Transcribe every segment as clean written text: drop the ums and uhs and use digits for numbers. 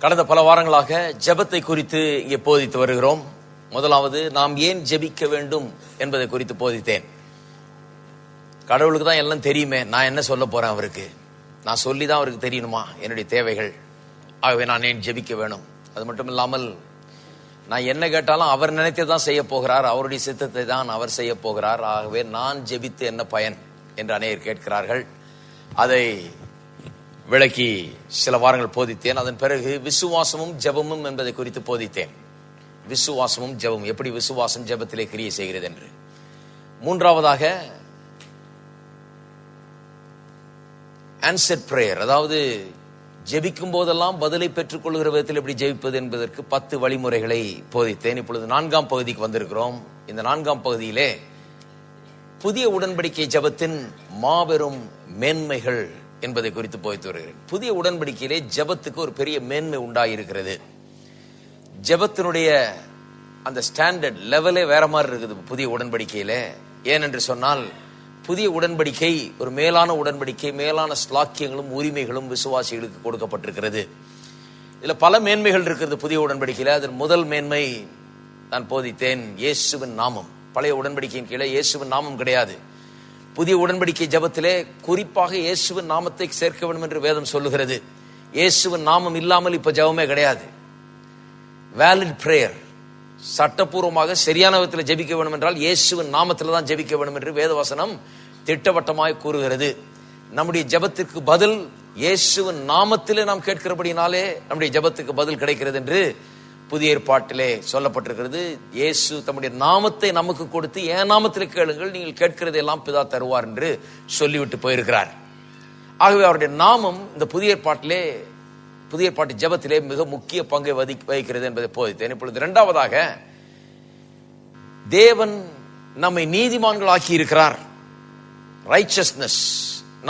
கடந்த பல வாரங்களாக ஜெபத்தை குறித்து இங்கே போதித்து வருகிறோம். முதலாவது, நாம் ஏன் ஜெபிக்க வேண்டும் என்பதை குறித்து போதித்தேன். கடவுளுக்கு தான் எல்லாம் தெரியுமே, நான் என்ன சொல்ல போறேன் அவருக்கு? நான் சொல்லி தான் அவருக்கு தெரியணுமா என்னுடைய தேவைகள்? ஆகவே நான் ஏன் ஜெபிக்க வேணும்? அது மட்டும் இல்லாமல், நான் என்ன கேட்டாலும் அவர் நினைத்து தான் செய்ய போகிறார், அவருடைய சித்தத்தை தான் அவர் செய்ய போகிறார். ஆகவே நான் ஜெபித்து என்ன பயன் என்று அநேகர் கேட்கிறார்கள். அதை விளக்கி சில வாரங்கள் போதித்தேன். அதன் பிறகு விசுவாசமும் ஜெபமும் என்பதை குறித்து போதித்தேன். விசுவாசமும் ஜெபமும், எப்படி விசுவாசம் ஜெபத்திலே கிரியை செய்கிறது என்று. மூன்றாவதாக ஆன்சர்ட் பிரேயர், அதாவது ஜெபிக்கும் போதெல்லாம் பதிலை பெற்றுக் கொள்கிற விதத்தில் எப்படி ஜெபிப்பது என்பதற்கு 10 வழிமுறைகளை போதித்தேன். இப்பொழுது 4ஆம் பகுதிக்கு வந்திருக்கிறோம். இந்த 4ஆம் பகுதியிலே புதிய உடன்படிக்கை ஜெபத்தின் மாபெரும் மேன்மைகள் என்பதை குறித்து போதித்து வருகிறேன். புதிய உடன்படிக்கையிலே ஜெபத்துக்கு ஒரு பெரிய மேன்மை உண்டாயிருக்கிறது. ஜெபத்தினுடைய அந்த ஸ்டாண்டர்ட் லெவலே வேற மாதிரி இருக்குது புதிய உடன்படிக்கையில. ஏனென்று சொன்னால், புதிய உடன்படிக்கை ஒரு மேலான உடன்படிக்கை, மேலான ஸ்லாக்கியங்களும் உரிமைகளும் விசுவாசிகளுக்கு கொடுக்கப்பட்டிருக்கிறது. இதுல பல மேன்மைகள் இருக்கிறது புதிய உடன்படிக்கையில. அதன் முதல் மேன்மை நான் போதித்தேன், இயேசுவின் நாமம். பழைய உடன்படிக்கையின் கீழே இயேசுவின் நாமம் கிடையாது. புதிய உடன்படிக்கை ஜெபத்திலே குறிப்பாக இயேசுவின் நாமத்தை சேர்க்க வேண்டும் என்று வேதம் சொல்லுகிறது. இயேசுவின் நாமம் இல்லாமல் இப்ப ஜெபமே கிடையாது. வேலிட் பிரேயர், சட்டப்பூர்வமாக சரியான விதத்தில் ஜெபிக்க வேண்டும் என்றால் இயேசுவின் நாமத்தில் தான் ஜெபிக்க வேண்டும் என்று வேதவசனம் திட்டவட்டமாய் கூறுகிறது. நம்முடைய ஜெபத்திற்கு பதில் இயேசுவின் நாமத்திலே நாம் கேட்கிறபடினாலே நம்முடைய ஜெபத்துக்கு பதில் கிடைக்கிறது என்று புதிய ஏற்பாட்டிலே சொல்லப்பட்டிருக்கிறது. இயேசு தம்முடைய நாமத்தை நமக்கு கொடுத்து, என் நாமத்தில் கேளுங்கள், நீங்கள் கேட்கிறதை எல்லாம் பிதா தருவார் என்று சொல்லிவிட்டு போயிருக்கிறார். ஆகவே அவருடைய நாமம் இந்த புதிய ஏற்பாட்டு ஜெபத்திலே மிக முக்கிய பங்கை வகிக்கிறது என்பதை போதித்தேன். இப்பொழுது இரண்டாவதாக, தேவன் நம்மை நீதிமான்கள் ஆக்கி இருக்கிறார். ரைச்சஸ்னஸ்,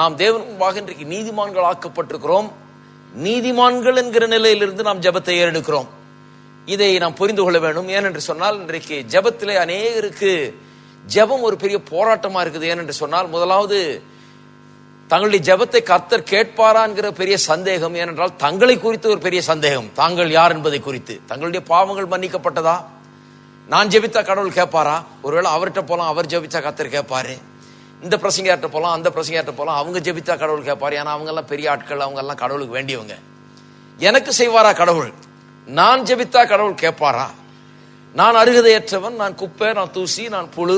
நாம் தேவன் முன்பாக இன்றைக்கு நீதிமான்கள் ஆக்கப்பட்டிருக்கிறோம். நீதிமான்கள் என்கிற நிலையிலிருந்து நாம் ஜெபத்தை ஏறெடுக்கிறோம். இதை நாம் புரிந்து கொள்ள வேண்டும். ஏனென்று சொன்னால், இன்றைக்கு ஜெபத்திலே அநேகருக்கு ஜெபம் ஒரு பெரிய போராட்டமா இருக்குது. ஏனென்று சொன்னால், முதலாவது தங்களுடைய ஜெபத்தை கர்த்தர் கேட்பாரா என்கிற பெரிய சந்தேகம். ஏனென்றால் தங்களை குறித்து ஒரு பெரிய சந்தேகம், தாங்கள் யார் என்பதை குறித்து. தங்களுடைய பாவங்கள் மன்னிக்கப்பட்டதா? நான் ஜெபித்தா கடவுள் கேட்பாரா? ஒருவேளை அவர்கிட்ட போலாம், அவர் ஜெபித்தா கர்த்தர் கேட்பாரு. இந்த பிரசங்கியார்ட்ட போலாம், அந்த பிரசங்கியார்ட்ட போலாம், அவங்க ஜெபித்தா கடவுள் கேட்பாரு. ஏன்னா அவங்க எல்லாம் பெரிய ஆட்கள், அவங்க எல்லாம் கடவுளுக்கு வேண்டியவங்க. எனக்கு செய்வாரா கடவுள்? நான் ஜெபித்தா கடவுள் கேட்பாரா? நான் அருகதையற்றவன், நான் குப்பை, நான் தூசி, நான் புழு,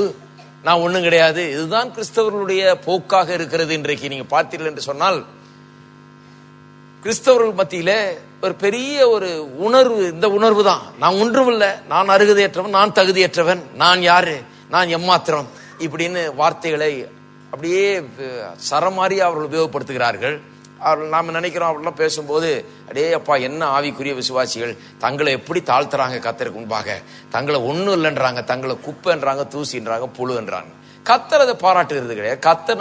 நான் ஒண்ணும் கிடையாது. இதுதான் கிறிஸ்தவர்களுடைய போக்காக இருக்கிறது. இன்றைக்கு நீங்க பார்த்தீர்கள் என்று சொன்னால், கிறிஸ்தவர்கள் மத்தியில ஒரு பெரிய ஒரு உணர்வு, இந்த உணர்வு தான், நான் ஒன்றுமில்லை, நான் அருகதையற்றவன், நான் தகுதியற்றவன், நான் யாரு, நான் எம்மாத்திரம், இப்படின்னு வார்த்தைகளை அப்படியே சரமாரி அவர்கள் உபயோகப்படுத்துகிறார்கள். அவர்கள் நாம் நினைக்கிறோம், அவர்கள்லாம் பேசும்போது, அடே அப்பா, என்ன ஆவிக்குரிய விசுவாசிகள், தங்களை எப்படி தாழ்த்துறாங்க கர்த்தருக்கு முன்பாக, தங்களை ஒன்றும் இல்லைன்றாங்க, தங்களை குப்பைன்றாங்க, தூசின்றாங்க, புழுன்றாங்க. கர்த்தர் அதை பாராட்டுகிறது கிடையாது. கர்த்தர்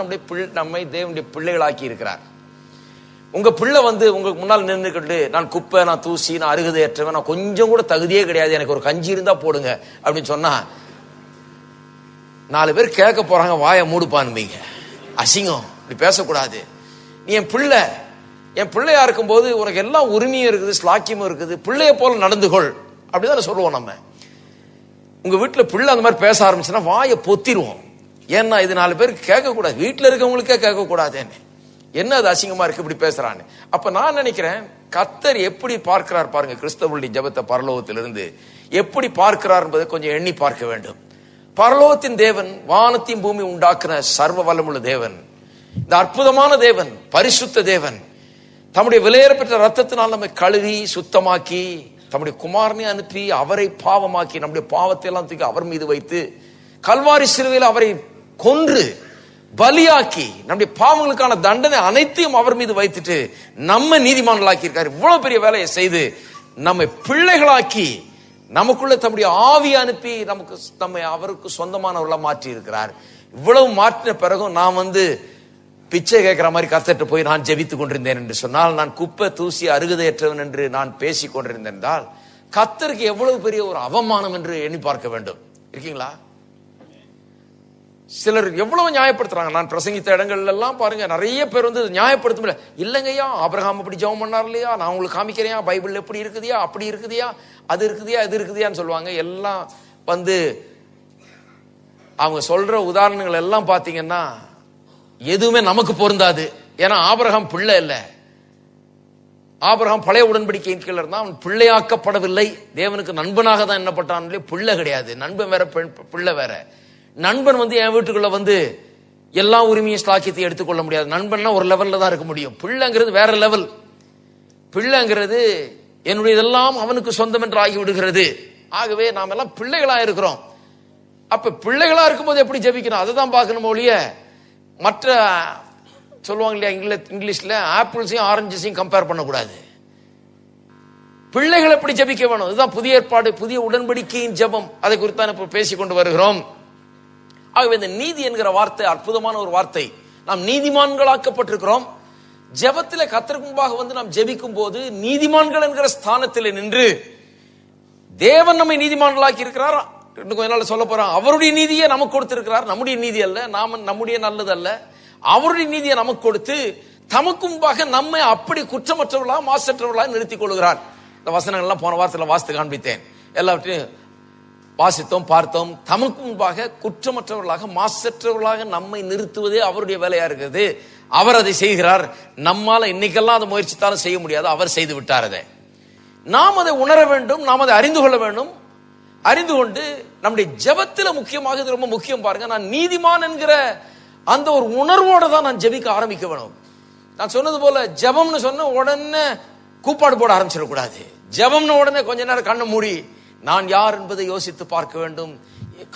நம்மை தேவனுடைய பிள்ளைகளாக்கி இருக்கிறார். உங்க பிள்ளை உங்களுக்கு முன்னால் நின்றுக்கிட்டு, நான் குப்பை, நான் தூசி, நான் அருகதையற்றவன், நான் கொஞ்சம் கூட தகுதியே கிடையாது, எனக்கு ஒரு கஞ்சி இருந்தா போடுங்க அப்படின்னு சொன்னா 4 பேர் கேட்க போறாங்க, வாயை மூடுப்பான்பீங்க. அசிங்கம், இப்படி பேசக்கூடாது. நீ என் பிள்ளையா இருக்கும் போது உனக்கு எல்லா உரிமையும் இருக்குது, ஸ்லாக்கியமும் இருக்குது, பிள்ளைய போல நடந்துகொள் அப்படிதான் சொல்லுவோம் நம்ம. உங்க வீட்டுல பிள்ளை அந்த மாதிரி பேச ஆரம்பிச்சுன்னா வாயை பொத்திடுவோம். ஏன்னா இது 4 பேருக்கு கேட்க கூடாது, வீட்டுல இருக்கவங்களுக்கே கேட்க கூடாதுன்னு. என்ன அது அசிங்கமா இருக்கு இப்படி பேசுறான்னு. அப்ப நான் நினைக்கிறேன், கர்த்தர் எப்படி பார்க்கிறார் பாருங்க, கிறிஸ்தவனுடைய ஜெபத்தை பரலோகத்திலிருந்து எப்படி பார்க்கிறார் என்பதை கொஞ்சம் எண்ணி பார்க்க வேண்டும். பரலோகத்தின் தேவன், வானத்தையும் பூமி உண்டாக்குன சர்வ வல்லமுள்ள தேவன், இந்த அற்புதமான தேவன், பரிசுத்த தேவன், தம்முடைய விலையேறப்பெற்ற ரத்தத்தினால் நம்மை கழுவி சுத்தமாக்கி, தம்முடைய குமாரனை அனுப்பி அவரை பாவமாக்கி, நம்முடைய பாவத்தை எல்லாம் தூக்கி அவர் மீது வைத்து, கல்வாரி சிலுவையில் அவரை கொன்று பலியாக்கி, நம்முடைய பாவங்களுக்கான தண்டனை அனைத்தையும் அவர் மீது வைத்துட்டு நம்ம நீதிமான்களாக்கி இருக்காரு. இவ்வளவு பெரிய வேலையை செய்து நம்மை பிள்ளைகளாக்கி, நமக்குள்ள தம்முடைய ஆவியை அனுப்பி நம்மை அவருக்கு சொந்தமானவர்களா மாற்றி இருக்கிறார். இவ்வளவு மாற்றின பிறகும் நான் பிச்சை கேட்கிற மாதிரி கர்த்தர்ட்ட போய் நான் ஜெபித்துக் கொண்டிருந்தேன் என்று சொன்னால், நான் குப்பை, தூசி, அருகதையற்றவன் என்று நான் பேசிக் கொண்டிருந்தேன் என்றால், கர்த்தருக்கு எவ்வளவு பெரிய ஒரு அவமானம் என்று எண்ணி பார்க்க வேண்டும். இருக்கீங்களா? சிலர் எவ்வளவு நியாயப்படுத்துறாங்க. நான் பிரசங்கித்த இடங்கள்ல எல்லாம் பாருங்க, நிறைய பேர் வந்து நியாயப்படுத்த முடியல. இல்லைங்கய்யா, ஆபிரகாம் அப்படி ஜெபம் பண்ணார் இல்லையா, நான் உங்களுக்கு காமிக்கிறேன், பைபிள் எப்படி இருக்குதியா, அப்படி இருக்குதியா, அது இருக்குதியா, இது இருக்குதியான்னு சொல்லுவாங்க. எல்லாம் வந்து அவங்க சொல்ற உதாரணங்கள் எல்லாம் பாத்தீங்கன்னா எதுவுமே நமக்கு பொருந்தாது. ஏன்னா ஆபிரகாம் பிள்ளை இல்லை. ஆபிரகாம் பழைய உடன்படிக்கையின் கீழ இருந்தா, அவன் பிள்ளையாக்கப்படவில்லை. தேவனுக்கு நண்பனாக தான் எண்ணப்பட்டான், பிள்ளை கிடையாது. நண்பன் வேற, பிள்ளை வேற. நண்பன் வந்து என் வீட்டுக்குள்ள வந்து எல்லா உரிமையும் ஸ்லாக்கியத்தை எடுத்துக்கொள்ள முடியாது. நண்பன்னா ஒரு லெவல்ல தான் இருக்க முடியும். பிள்ளைங்கிறது வேற லெவல். பிள்ளைங்கிறது என்னுடைய இதெல்லாம் அவனுக்கு சொந்தம் என்று ஆகி விடுகிறது. ஆகவே நாம் எல்லாம் பிள்ளைகளா இருக்கிறோம். அப்ப பிள்ளைகளா இருக்கும்போது எப்படி ஜெபிக்கணும் அதுதான் பார்க்கணும் ஒழிய, மற்ற சொல்லுவாங்க இல்லையா இங்கிலீஷ்ல ஆப்பிள்ஸையும் ஆரஞ்சஸையும் கம்பேர் பண்ணக்கூடாது. பிள்ளைகள் எப்படி ஜெபிக்க வேணும், இதுதான் புதிய ஏற்பாடு, புதிய உடன்படிக்கையின் ஜெபம். அதை குறித்தான் இப்ப பேசிக்கொண்டு வருகிறோம். ஆகவே இந்த நீதி என்கிற வார்த்தை அற்புதமான ஒரு வார்த்தை. நாம் நீதிமான்களாக்கப்பட்டிருக்கிறோம். ஜெபத்தில் கர்த்தருக்கு முன்பாக வந்து நாம் ஜெபிக்கும் போது நீதிமான்கள் என்கிற ஸ்தானத்தில் நின்று தேவன் நம்மை நீதிமான்களாக்கி இருக்கிறார். இன்னும் கொஞ்ச நாள் சொல்ல போறோம், அவருடைய நீதியை நமக்கு கொடுத்திருக்கிறார். நம்முடைய நீதி அல்ல, நாம நம்முடைய நல்லது அல்ல, அவருடைய நீதியை நமக்கு கொடுத்து தமக்கு முன்பாக நம்மை அப்படி குற்றமற்றவர்களாக மாசற்றவர்களாக நிறுத்திக் கொள்கிறார். இந்த வசனங்கள்லாம் போன வாரத்தில் வாசித்து காண்பித்தேன். எல்லாவற்றையும் வாசித்தோம், பார்த்தோம். தமக்கு முன்பாக குற்றமற்றவர்களாக மாசற்றவர்களாக நம்மை நிறுத்துவதே அவருடைய வேலையா இருக்கிறது. அவர் அதை செய்கிறார். நம்மால இன்னைக்கெல்லாம் அதை முயற்சித்தாலும் செய்ய முடியாது, அவர் செய்து விட்டார். அதை நாம் அதை உணர வேண்டும், நாம் அதை அறிந்து கொள்ள வேண்டும். அறிந்து கொண்டு நம்முடைய ஜெபத்துல முக்கியமாக, இது ரொம்ப முக்கியம் பாருங்க, நான் நீதிமான் என்கிற அந்த ஒரு உணர்வோட தான் நான் ஜெபிக்க ஆரம்பிக்க வேணும். நான் சொன்னது போல ஜெபம்னு சொன்ன உடனே கூப்பாடு போட ஆரம்பிச்சிடக்கூடாது. ஜெபம்னு உடனே கொஞ்ச நேரம் கண்ணை மூடி நான் யார் என்பதை யோசித்து பார்க்க வேண்டும்.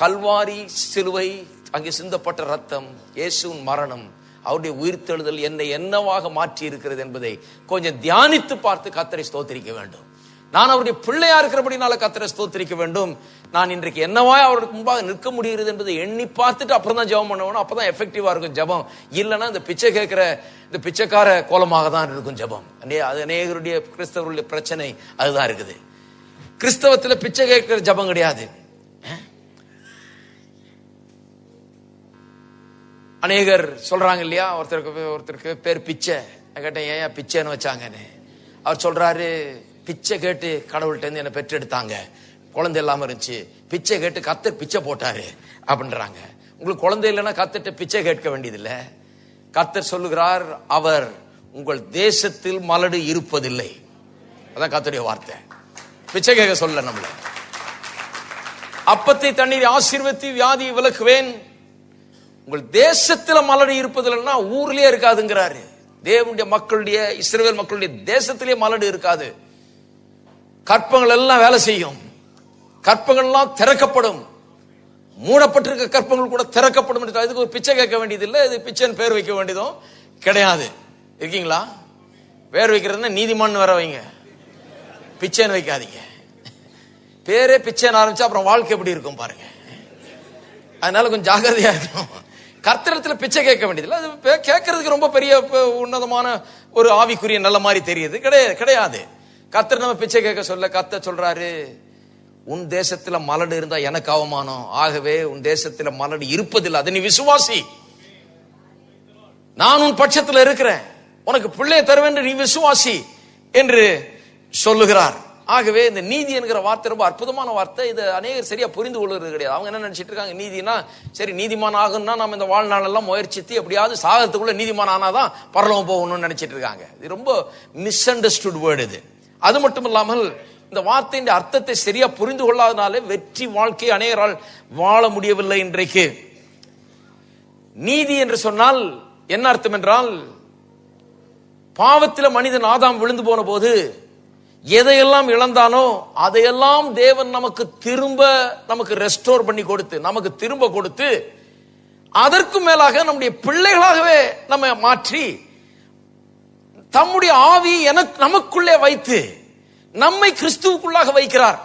கல்வாரி சிலுவை, அங்கே சிந்தப்பட்ட ரத்தம், இயேசுவின் மரணம், அவருடைய உயிர்த்தெழுதல் என்னை என்னவாக மாற்றி இருக்கிறது என்பதை கொஞ்சம் தியானித்து பார்த்து கர்த்தரை ஸ்தோத்திரிக்க வேண்டும். நான் அவருடைய பிள்ளையா இருக்கிறபடினால கர்த்தரை ஸ்தோத்திரிக்க வேண்டும். நான் இன்றைக்கு என்னவாய் அவருக்கு முன்பாக நிற்க முடிகிறது என்பதை எண்ணி பார்த்துட்டு அப்புறம் தான் ஜெபம் பண்ணணும். அப்பதான் எஃபெக்டிவா இருக்கும் ஜெபம். இல்லைன்னா இந்த பிச்சை கேட்கிற இந்த பிச்சைக்கார கோலமாக தான் இருக்கும் ஜெபம். அது அநேகருடைய கிறிஸ்தவருடைய பிரச்சனை அதுதான் இருக்குது. கிறிஸ்தவத்துல பிச்சை கேட்கிற ஜெபம் கிடையாது. அநேகர் சொல்றாங்க இல்லையா, ஒருத்தருக்கு பேர் பிச்சை. கேட்டேன் ஏன் பிச்சைன்னு வச்சாங்கன்னு. அவர் சொல்றாரு, பிச்சை கேட்டு கடவுள்கிட்ட இருந்து என்ன பெற்றெடுத்தாங்க, குழந்தை இல்லாம இருந்துச்சு, பிச்சை கேட்டு கர்த்தர் பிச்சை போட்டாரு அப்படின்றாங்க. உங்களுக்கு குழந்தை இல்லைன்னா கர்த்தர்ட்ட பிச்சை கேட்க வேண்டியதில்லை. கர்த்தர் சொல்லுகிறார், அவர் உங்கள் தேசத்தில் மலடு இருப்பதில்லை. அதான் கர்த்தருடைய வார்த்தை. பிச்சை கேட்க சொல்ல நம்மள. அப்பத்தை தண்ணீர் ஆசீர்வதித்து வியாதியை விலக்குவேன். உங்கள் தேசத்துல மலடு இருப்பதில்லைன்னா ஊர்லயே இருக்காதுங்கிறாரு. தேவனுடைய மக்களுடைய, இஸ்ரவேல் மக்களுடைய தேசத்திலேயே மலடு இருக்காது. கற்பங்கள் எல்லாம் வேலை செய்யும், கற்பங்கள் எல்லாம் திறக்கப்படும், மூடப்பட்டிருக்க கற்பங்கள் கூட திறக்கப்படும். இதுக்கு ஒரு பிச்சை கேட்க வேண்டியது இல்லை, இது பிச்சைன்னு பேர் வைக்க வேண்டியதும் கிடையாது. இருக்கீங்களா? பேர் வைக்கிறதுனா நீதிமான் வேற வைங்க, பிச்சைன்னு வைக்காதீங்க. பேரே பிச்சைன்னு ஆரம்பிச்சா அப்புறம் வாழ்க்கை எப்படி இருக்கும் பாருங்க. அதனால கொஞ்சம் ஜாக்கிரதையா இருக்கணும். கர்த்தரத்துல பிச்சை கேட்க வேண்டியதில்லை. அது கேட்கறதுக்கு ரொம்ப பெரிய உன்னதமான ஒரு ஆவிக்குரிய நல்ல மாதிரி தெரியுது, கிடையாது. கர்த்தர் நம்ம பிச்சை கேட்க சொல்ல, கர்த்தர் சொல்றாரு, உன் தேசத்துல மலடு இருந்தா எனக்கு அவமானம், ஆகவே உன் தேசத்துல மலடு இருப்பதில்லை, அதை நீ விசுவாசி. நான் உன் பட்சத்துல இருக்கிறேன், உனக்கு பிள்ளையை தருவேன், நீ விசுவாசி என்று சொல்லுகிறார். ஆகவே இந்த நீதி என்கிற வார்த்தை ரொம்ப அற்புதமான வார்த்தை. இது அநேகர் சரியா புரிந்து கொள்வது கிடையாது. அவங்க என்ன நினைச்சிட்டு இருக்காங்க, நீதினா சரி நீதிமான் ஆகும்னா நம்ம இந்த வாழ்நாள் எல்லாம் முயற்சித்து எப்படியாவது சாகத்துக்குள்ள நீதிமான் ஆனாதான் பரலோகம் போகணும்னு நினைச்சிட்டு இருக்காங்க. இது ரொம்ப மிஸ் அண்டர்ஸ்டுட் வேர்டு இது. அது மட்டும் இல்லாமல் இந்த வார்த்தையின் அர்த்தத்தை சரியா புரிந்து கொள்ளாதனாலே வெற்றி வாழ்க்கையை அநேகரால் வாழ முடியவில்லை. இன்றைக்கு நீதி என்று சொன்னால் என்ன அர்த்தம் என்றால், பாவத்தில மனிதன் ஆதாம் விழுந்து போன போது எதையெல்லாம் இழந்தானோ அதையெல்லாம் தேவன் நமக்கு ரெஸ்டோர் பண்ணி கொடுத்து, நமக்கு திரும்ப கொடுத்து, அதற்கு மேலாக நம்முடைய பிள்ளைகளாகவே நம்ம மாற்றி தம்முடைய ஆவி நமக்குள்ளே வைத்து நம்மை கிறிஸ்துவுக்குள்ளாக வைக்கிறார்.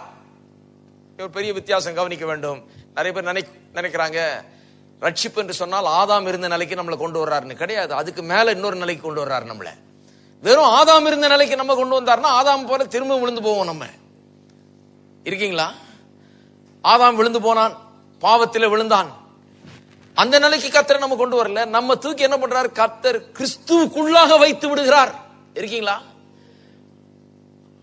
ஒரு பெரிய வித்தியாசம் கவனிக்க வேண்டும். நிறைய பேர் நினைக்கிறாங்க ரட்சிப்பு என்று சொன்னால் ஆதாம் இருந்த நிலைக்கு நம்மளை கொண்டு வர்றாருன்னு. கிடையாது. அதுக்கு மேல இன்னொரு நிலைக்கு கொண்டு வர்றாரு நம்மள. வெறும் ஆதாம் இருந்த நிலைக்கு நம்ம கொண்டு வந்தார்னா ஆதாம் போல திரும்ப விழுந்து போவோம். நம்ம இருக்கீங்களா? ஆதாம் விழுந்து போனான், பாவத்தில் விழுந்தான். அந்த நிலைக்கு கர்த்தர் நம்ம கொண்டு வரல. நம்ம தூக்கி என்ன பண்றார்? கர்த்தர் கிறிஸ்துவுக்குள்ளாக வைத்து விடுகிறார். இருக்கீங்களா?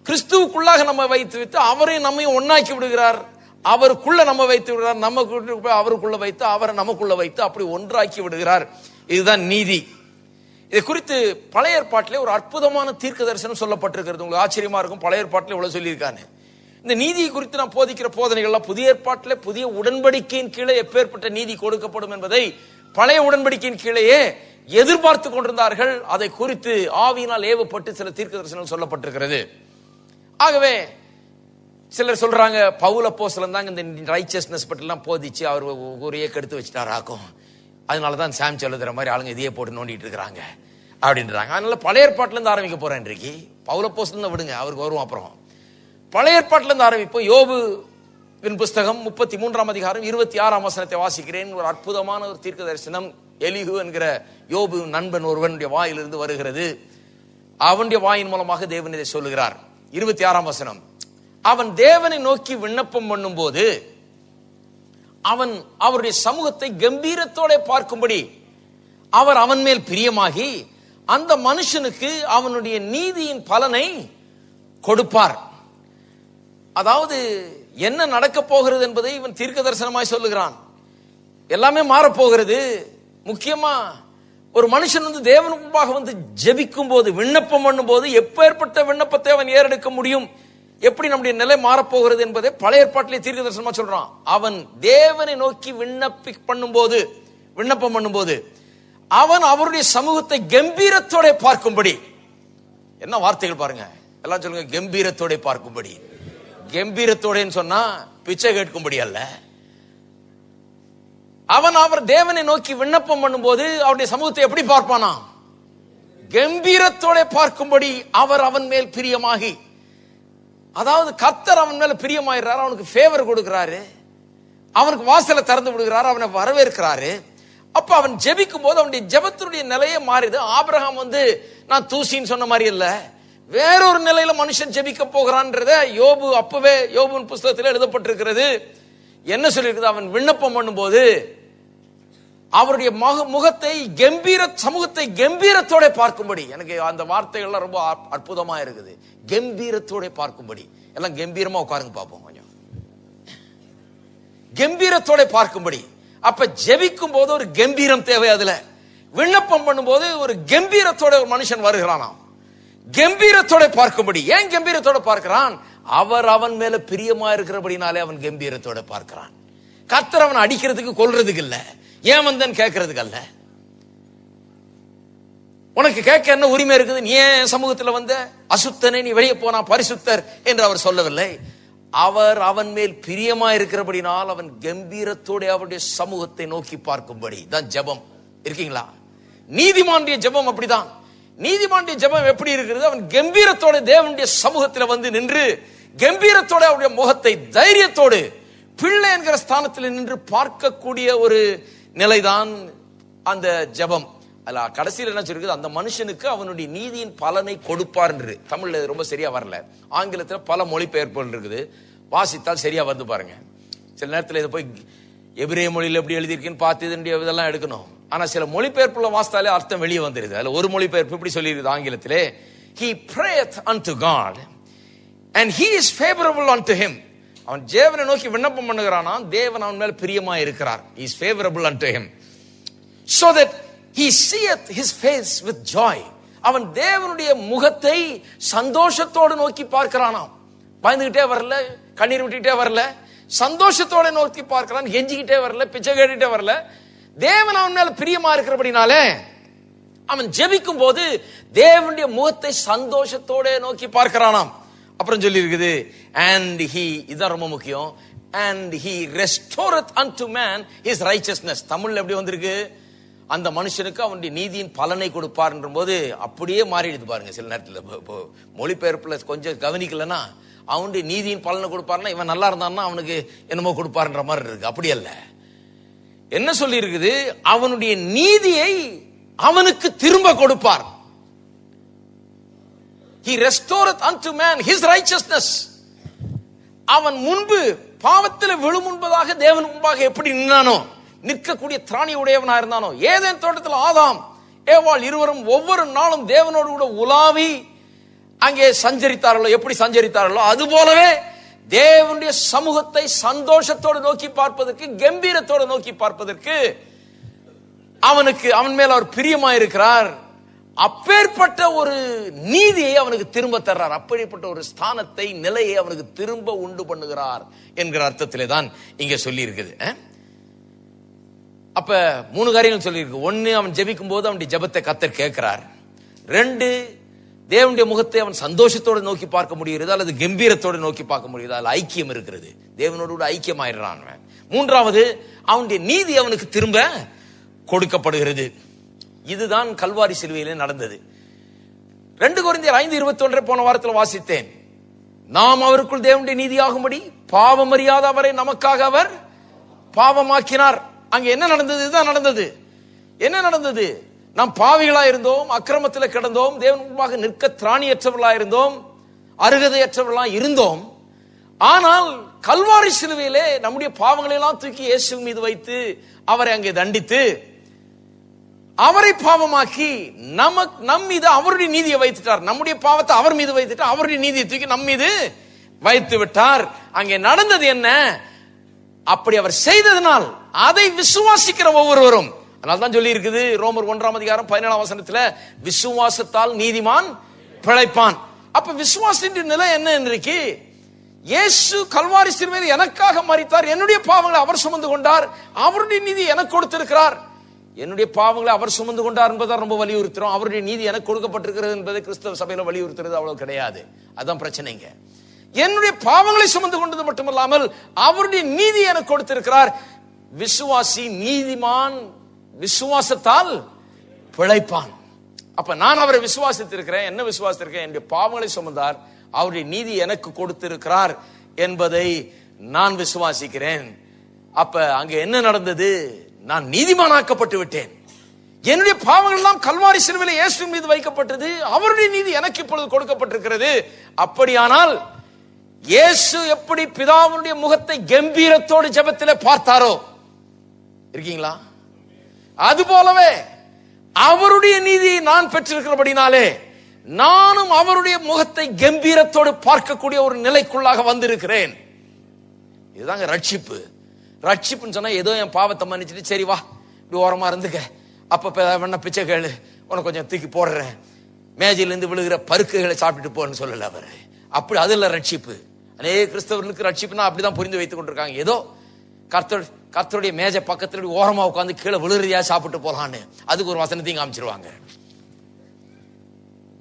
கிறிஸ்துவுக்குள்ளாக நம்ம வைத்து விட்டு அவரையும் நம்மையும் ஒன்னாக்கி விடுகிறார். அவருக்குள்ள நம்ம வைத்து விடுகிறார். நம்ம அவருக்குள்ள வைத்து அவரை நமக்குள்ள வைத்து அப்படி ஒன்றாக்கி விடுகிறார். இதுதான் நீதி. இதை குறித்து பழைய ஏற்பாட்டிலே ஒரு அற்புதமான தீர்க்க தரிசனம் சொல்லப்பட்டிருக்கிறது. உங்களுக்கு ஆச்சரியமா இருக்கும், பழைய ஏற்பாட்டில் இவ்வளவு சொல்லியிருக்காங்க. இந்த நீதியை குறித்து நான் போதிக்கிற போதனைகள்லாம் புதிய ஏற்பாட்டிலே புதிய உடன்படிக்கையின் கீழே எப்பேற்பட்ட நீதி கொடுக்கப்படும் என்பதை பழைய உடன்படிக்கையின் கீழேயே எதிர்பார்த்து கொண்டிருந்தார்கள். அதை குறித்து ஆவியினால் ஏவப்பட்டு சில தீர்க்க தரிசனம் சொல்லப்பட்டிருக்கிறது. ஆகவே சிலர் சொல்றாங்க, பவுல் அப்போஸ்தலன் தாங்க இந்த ரைச்சஸ்னஸ் பற்றிலாம் போதிச்சு அவர் ஊரையே கெடுத்து வச்சுட்டாராக்கும், அதனாலதான் சாம் எழுதுற மாதிரி ஆளுங்க இதையே போட்டு நோண்டிட்டு இருக்கிறாங்க அப்படின்றாங்க. அதனால பழைய ஏற்பாட்டுல இருந்து ஆரம்பிக்க போறேன் இன்றைக்கு. பவுல் அப்போஸ்தலன் விடுங்க, அவருக்கு வருவோம் அப்புறம். பழைய ஏற்பாட்டுல இருந்து ஆரம்பிப்போம். யோபுவின் புஸ்தகம் 33ஆம் அதிகாரம் 26ஆம் வசனத்தை வாசிக்கிறேன். ஒரு அற்புதமான ஒரு தீர்க்க தரிசனம் எலிஹு என்கிற யோபு நண்பன் ஒருவனுடைய வாயிலிருந்து வருகிறது. அவனுடைய வாயின் மூலமாக தேவன் இதை சொல்லுகிறார். 26ஆம் வசனம், அவன் தேவனை நோக்கி விண்ணப்பம் பண்ணும் போது அவன் அவருடைய சமூகத்தை கம்பீரத்தோட பார்க்கும்படி அவர் அவன் மேல் பிரியமாகி அந்த மனுஷனுக்கு அவனுடைய நீதியின் பலனை கொடுப்பார். அதாவது என்ன நடக்க போகிறது என்பதை இவன் தீர்க்க தரிசனமாய் சொல்லுகிறான். எல்லாமே மாறப்போகிறது. முக்கியமா ஒரு மனுஷன் வந்து தேவன் முன்பாக வந்து ஜெபிக்கும் போது விண்ணப்பம் பண்ணும் போது எப்பேற்பட்ட விண்ணப்பத்தை அவன் ஏறெடுக்க முடியும், எப்படி நம்முடைய நிலை மாறப்போகிறது என்பதை பழைய ஏற்பாட்டிலே தீர்க்க தரிசனமா சொல்றான். அவன் தேவனை நோக்கி விண்ணப்பம் பண்ணும்போது அவன் அவருடைய சமூகத்தை கம்பீரத்தோட பார்க்கும்படி. என்ன வார்த்தைகள் பாருங்க, எல்லாம் சொல்லுங்க, கம்பீரத்தோட பார்க்கும்படி. கம்பீரத்தோடன்னு சொன்னா பிச்சை கேட்கும்படி அல்ல. அவன் அவர் தேவனை நோக்கி விண்ணப்பம் பண்ணும்போது அவருடைய சமூகத்தை எப்படி பார்ப்பானா? கம்பீரத்தோட பார்க்கும்படி அவர் அவன் மேல் பிரியமாகி. அதாவது கர்த்தர் அவன் மேல பிரியமாயிடுறாரு, அவனுக்கு ஃபேவர் கொடுக்கிறாரு, அவனுக்கு வாசலை திறந்து விடுகிறாரு, அவனை வரவேற்கிறாரு. அப்ப அவன் ஜெபிக்கும் போது அவனுடைய ஜெபத்தினுடைய நிலையே மாறிது. ஆபிரகாம் வந்து நான் தூசின்னு சொன்ன மாதிரி இல்ல, வேறொரு நிலையில மனுஷன் ஜெபிக்க போகிறான்றத யோபு அப்பவே யோபுவின் புஸ்தகத்தில் எழுதப்பட்டிருக்கிறது. என்ன சொல்லியிருக்குது? அவன் விண்ணப்பம் பண்ணும்போது அவருடைய முகத்தை சமூகத்தை கம்பீரத்தோட பார்க்கும்படி. எனக்கு அந்த வார்த்தைகள்லாம் ரொம்ப அற்புதமா இருக்குது. கம்பீரத்தோட பார்க்கும்படி. எல்லாம் கம்பீரமா உட்காருங்க பார்ப்போம் கொஞ்சம். கம்பீரத்தோட பார்க்கும்படி. அப்ப ஜெபிக்கும் போது ஒரு கம்பீரம் தேவை. அதுல விண்ணப்பம் பண்ணும்போது ஒரு கம்பீரத்தோட ஒரு மனுஷன் வருகிறானாம். கம்பீரத்தோட பார்க்கும்படி. ஏன் கம்பீரத்தோட பார்க்கிறான்? அவர் அவன் மேல பிரியமா இருக்கிறபடினாலே அவன் கம்பீரத்தோட பார்க்கிறான். கர்த்தர் அவன் அடிக்கிறதுக்கு கொல்றதுக்கு இல்ல, ஏன் வந்தேன்னு கேட்கறதுக்கு அல்ல. உனக்கு கேட்க என்ன உரிமை இருக்குது? நீ ஏன் சமூகத்தில் வந்த? அசுத்தனே நீ வெளியே போனா பரிசுத்தர் என்று அவர் சொல்லவில்லை. அவர் அவன் மேல் பிரியமா இருக்கிறபடினால் அவன் கம்பீரத்தோட அவருடைய சமூகத்தை நோக்கி பார்க்கும்படி தான் ஜெபம். இருக்கீங்களா? நீதிமானுடைய ஜெபம் அப்படிதான். நீதிமானுடைய ஜெபம் எப்படி இருக்கிறது? அவன் கம்பீரத்தோட தேவனுடைய சமூகத்தில் வந்து நின்று கம்பீரத்தோட அவருடைய முகத்தை தைரியத்தோடு பிள்ளை என்கிற ஸ்தானத்தில் நின்று பார்க்கக்கூடிய ஒரு நிலைதான் அந்த ஜெபம். அல்ல கடைசியில் என்ன சொல்லிருக்குது? அந்த மனுஷனுக்கு அவனுடைய நீதியின் பலனை கொடுப்பார் என்று. தமிழ்ல ரொம்ப சரியா வரல, ஆங்கிலத்தில் பல மொழிபெயர்ப்புகள் இருக்குது, வாசித்தால் சரியா வந்து பாருங்க. சில நேரத்தில் இதை போய் எபிரேய மொழியில் எப்படி எழுதியிருக்குன்னு பார்த்து இதெல்லாம் எடுக்கணும். ஆனா சில மொழிபெயர்ப்புல வாசித்தாலே அர்த்தம் வெளியே வந்துருது. அதுல ஒரு மொழிபெயர்ப்பு இப்படி சொல்லியிருக்குது ஆங்கிலத்திலே, he prayeth unto God and he is favorable unto him. அவன் தேவனை நோக்கி விண்ணப்பம் பண்ணுகிறானா, தேவன் அவன் மேல் பிரியமா இருக்கிறார். he is favorable unto him so that he seeth his face with joy. அவன் தேவனுடைய முகத்தை சந்தோஷத்தோடு நோக்கி பார்க்கிறானாம். பயந்துகிட்டே வரல, கண்ணீர் விட்டுக்கிட்டே வரல, சந்தோஷத்தோட நோக்கி பார்க்கிறான். கெஞ்சிக்கிட்டே வரல, பிச்சை கேட்டுக்கிட்டே வரல. தேவன் அவன் மேல பிரியமா இருக்கிறபடினாலே அவன் ஜெபிக்கும் போது தேவனுடைய முகத்தை சந்தோஷத்தோட நோக்கி பார்க்கிறானாம். அப்புறம் சொல்லி இருக்குது, and he, இதான் ரொம்ப முக்கியம், and he restoreth unto man his righteousness. தமிழ்ல எப்படி வந்திருக்கு? அந்த மனுஷனுக்கு அவனுடைய நீதியின் பலனை கொடுப்பார் போது அப்படியே மாறிடுது பாருங்க. சில நேரத்தில் மொழிபெயர்ப்புல கொஞ்சம் கவனிக்கலன்னா அவனுடைய நீதியின் பலனை கொடுப்பார்னா இவன் நல்லா இருந்தான்னா அவனுக்கு என்னமோ கொடுப்பார்ன்ற மாதிரி இருக்கு. அப்படி அல்ல. என்ன சொல்லி இருக்குது? அவனுடைய நீதியை அவனுக்கு திரும்ப கொடுப்பார். he restoreth unto man his righteousness. அவன் முன்பு பாவத்தில் விழும் முன்பதாக தேவன் முன்பாக எப்படி நின்னானோ, நிற்கக்கூடிய திராணி உடையவனா இருந்தானோ, ஏதேன் தோட்டத்தில் ஆதாம் ஏவாள் இருவரும் ஒவ்வொரு நாளும் தேவனோடு கூட உலாவி அங்கே சஞ்சரித்தார்களோ, எப்படி சஞ்சரித்தார்களோ அது போலவே தேவனுடைய சமூகத்தை சந்தோஷத்தோடு நோக்கி பார்ப்பதற்கு, கம்பீரத்தோடு நோக்கி பார்ப்பதற்கு அவன் மேல் அவர் பிரியமாயிருக்கிறார். அப்பேற்பட்ட ஒரு நீதியை அவனுக்கு திரும்ப தர்றார். அப்படிப்பட்ட ஒரு ஸ்தானத்தை, நிலையை அவனுக்கு திரும்ப உண்டு பண்ணுகிறார் என்கிற அர்த்தத்திலே தான் இங்க சொல்லி இருக்குது. அப்ப 3 காரியங்கள் சொல்லி இருக்கு. 1, அவன் ஜெபிக்கும் போது அவனுடைய ஜெபத்தை கர்த்தர் கேட்கிறார். 2, தேவனுடைய முகத்தை அவன் சந்தோஷத்தோடு நோக்கி பார்க்க முடிகிறது, அல்லது கம்பீரத்தோடு நோக்கி பார்க்க முடியுது. அதில் ஐக்கியம் இருக்கிறது, தேவனோடு ஐக்கியமாயிடுறான். 3வது, அவனுடைய நீதி அவனுக்கு திரும்ப கொடுக்கப்படுகிறது. இதுதான் கல்வாரி சிலுவையிலே நடந்தது. 2 கொரிந்தியர் 5:21 போன வாரத்தில் வாசித்தேன். நாம் அவருக்குள் தேவனுடைய நீதியாகும்படி பாவம் அறியாத அவரை நமக்காக அவர் பாவமாக்கினார். அங்க என்ன நடந்தது? இதுதான் நடந்தது. என்ன நடந்தது? நாம் பாவிகளா இருந்தோம், அக்கிரமத்தில் கிடந்தோம், தேவன் முன்பாக நிற்க திராணியற்றவர்களா இருந்தோம், அருகதையற்றவர்களா இருந்தோம். ஆனால் கல்வாரி சிலுவையிலே நம்முடைய பாவங்களை எல்லாம் தூக்கி இயேசு மீது வைத்து அவரை அங்கே தண்டித்து அவரை பாவமாக்கி நம் மீது அவருடைய நீதியை வைத்துட்டார். நம்முடைய பாவத்தை அவர் மீது வைத்துட்டு அவருடைய நீதியை தூக்கி நம் மீது வைத்து விட்டார். அங்கே நடந்தது என்ன? அப்படி அவர் செய்ததனால் அதை விசுவாசிக்கிற ஒவ்வொருவரும், அதனால்தான் சொல்லி இருக்குது ரோமர் 1:17 விசுவாசத்தால் நீதிமான் பிழைப்பான். அப்ப விசுவாசத்தின் நிலை என்ன இன்றைக்கு? இயேசு கல்வாரி சிலுவையில் எனக்காக மரித்தார், என்னுடைய பாவங்களை அவர் சுமந்து கொண்டார், அவருடைய நீதி எனக்கு கொடுத்திருக்கிறார். என்னுடைய பாவங்களை அவர் சுமந்து கொண்டார் என்பதை ரொம்ப வலியுறுத்துறோம். அவருடைய நீதி எனக்கு கொடுக்கப்பட்டிருக்கிறது என்பதை கிறிஸ்தவ சபையில வலியுறுத்துறது அவ்வளவு கிடையாது. அதான் பிரச்சனைங்க. என்னுடைய பாவங்களை சுமந்து கொண்டது மட்டுமல்லாமல் அவருடைய நீதி எனக்கு கொடுத்திருக்கிறார். விசுவாசி நீதிமான் விசுவாசத்தால் பிழைப்பான். அப்ப நான் அவரை விசுவாசித்திருக்கிறேன். என்ன விசுவாசித்திருக்கேன்? என்னுடைய பாவங்களை சுமந்தார், அவருடைய நீதி எனக்கு கொடுத்திருக்கிறார் என்பதை நான் விசுவாசிக்கிறேன். அப்ப அங்க என்ன நடந்தது? நான் நீதிமானாக்கப்பட்டு விட்டேன். என்னுடைய பாவங்கள் எல்லாம் கல்வாரி சிலுவையில் இயேசு மீது வைக்கப்பட்டது, அவருடைய நீதி எனக்கு இப்பொழுது கொடுக்கப்பட்டிருக்கிறது. அப்படியானால் இயேசு எப்படி பிதாவுடைய முகத்தை கம்பீரத்தோடு ஜெபத்திலே பார்த்தாரோ, இருக்கீங்களா? அது போலவே அவருடைய நீதியை நான் பெற்றிருக்கிறபடினாலே நானும் அவருடைய முகத்தை கம்பீரத்தோடு பார்க்கக்கூடிய ஒரு நிலைக்குள்ளாக வந்திருக்கிறேன். இதுதாங்க ரட்சிப்பு. ரட்சிப்புன்னு சொன்னா ஏதோ என் பாவத்தை மன்னிச்சுட்டு சரி வா இப்படி ஓரமா இருந்துக்க, அப்ப வேணா பிச்சை கேளு, உனக்கு கொஞ்சம் தூக்கி போடுறேன், மேஜையிலிருந்து விழுகிற பருக்குகளை சாப்பிட்டுட்டு போன்னு சொல்லல அவர். அப்படி அது இல்ல ரட்சிப்பு. அநேக கிறிஸ்தவர்களுக்கு ரட்சிப்புனா அப்படிதான் புரிந்து வைத்துக் கொண்டிருக்காங்க. ஏதோ கர்த்தருடைய மேஜை பக்கத்துல ஓரமா உட்காந்து கீழே விழுறியா சாப்பிட்டு போலான்னு அதுக்கு ஒரு வசனத்தையும் காமிச்சிருவாங்க.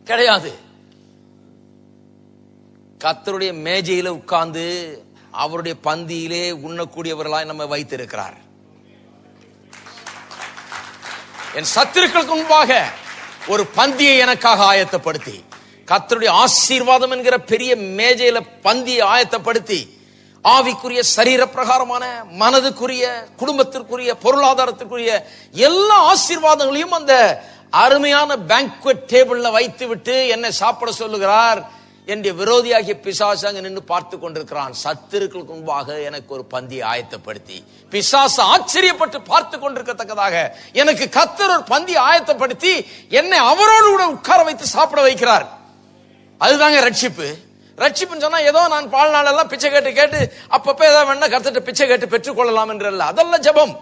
கிடையாது. கர்த்தருடைய மேஜையில உட்கார்ந்து அவருடைய பந்தியிலே உண்ணக்கூடியவர்களாய் நம்ம வைத்திருக்கிறார். என் சத்துருக்களுக்கு முன்பாக ஒரு பந்தியை எனக்காக ஆயத்தப்படுத்தி, கர்த்தருடைய ஆசீர்வாதம் என்கிற பெரிய மேஜையில பந்தியை ஆயத்தப்படுத்தி, ஆவிக்குரிய சரீர பிரகாரமான மனதுக்குரிய குடும்பத்திற்குரிய பொருளாதாரத்திற்குரிய எல்லா ஆசீர்வாதங்களையும் அந்த அருமையான பேங்க்வெட் டேபிள்ல வைத்து விட்டு என்னை சாப்பிட சொல்லுகிறார். என்னுடைய விரோதியாகிய பிசாசு அங்கு நின்று பார்த்து கொண்டிருக்கிறான். சத்துருக்களுக்கு முன்பாக எனக்கு ஒரு பந்தியை ஆயத்தப்படுத்தி, பிசாசு ஆச்சரியப்பட்டு பார்த்து கொண்டிருக்கத்தக்கதாக எனக்கு கர்த்தர் ஒரு பந்தியை ஆயத்தப்படுத்தி என்னை அவரோடு கூட உட்கார வைத்து சாப்பிட வைக்கிறார். அதுதாங்க ரட்சிப்பு. ரட்சிப்புன்னு சொன்னா ஏதோ நான் வாழ்நாள் எல்லாம் பிச்சை கேட்டு அப்பப்ப ஏதாவது வேணா கர்த்தர்ட்ட பிச்சை கேட்டு பெற்றுக் கொள்ளலாம் என்றல்ல. அதெல்லாம் ஜெபம்.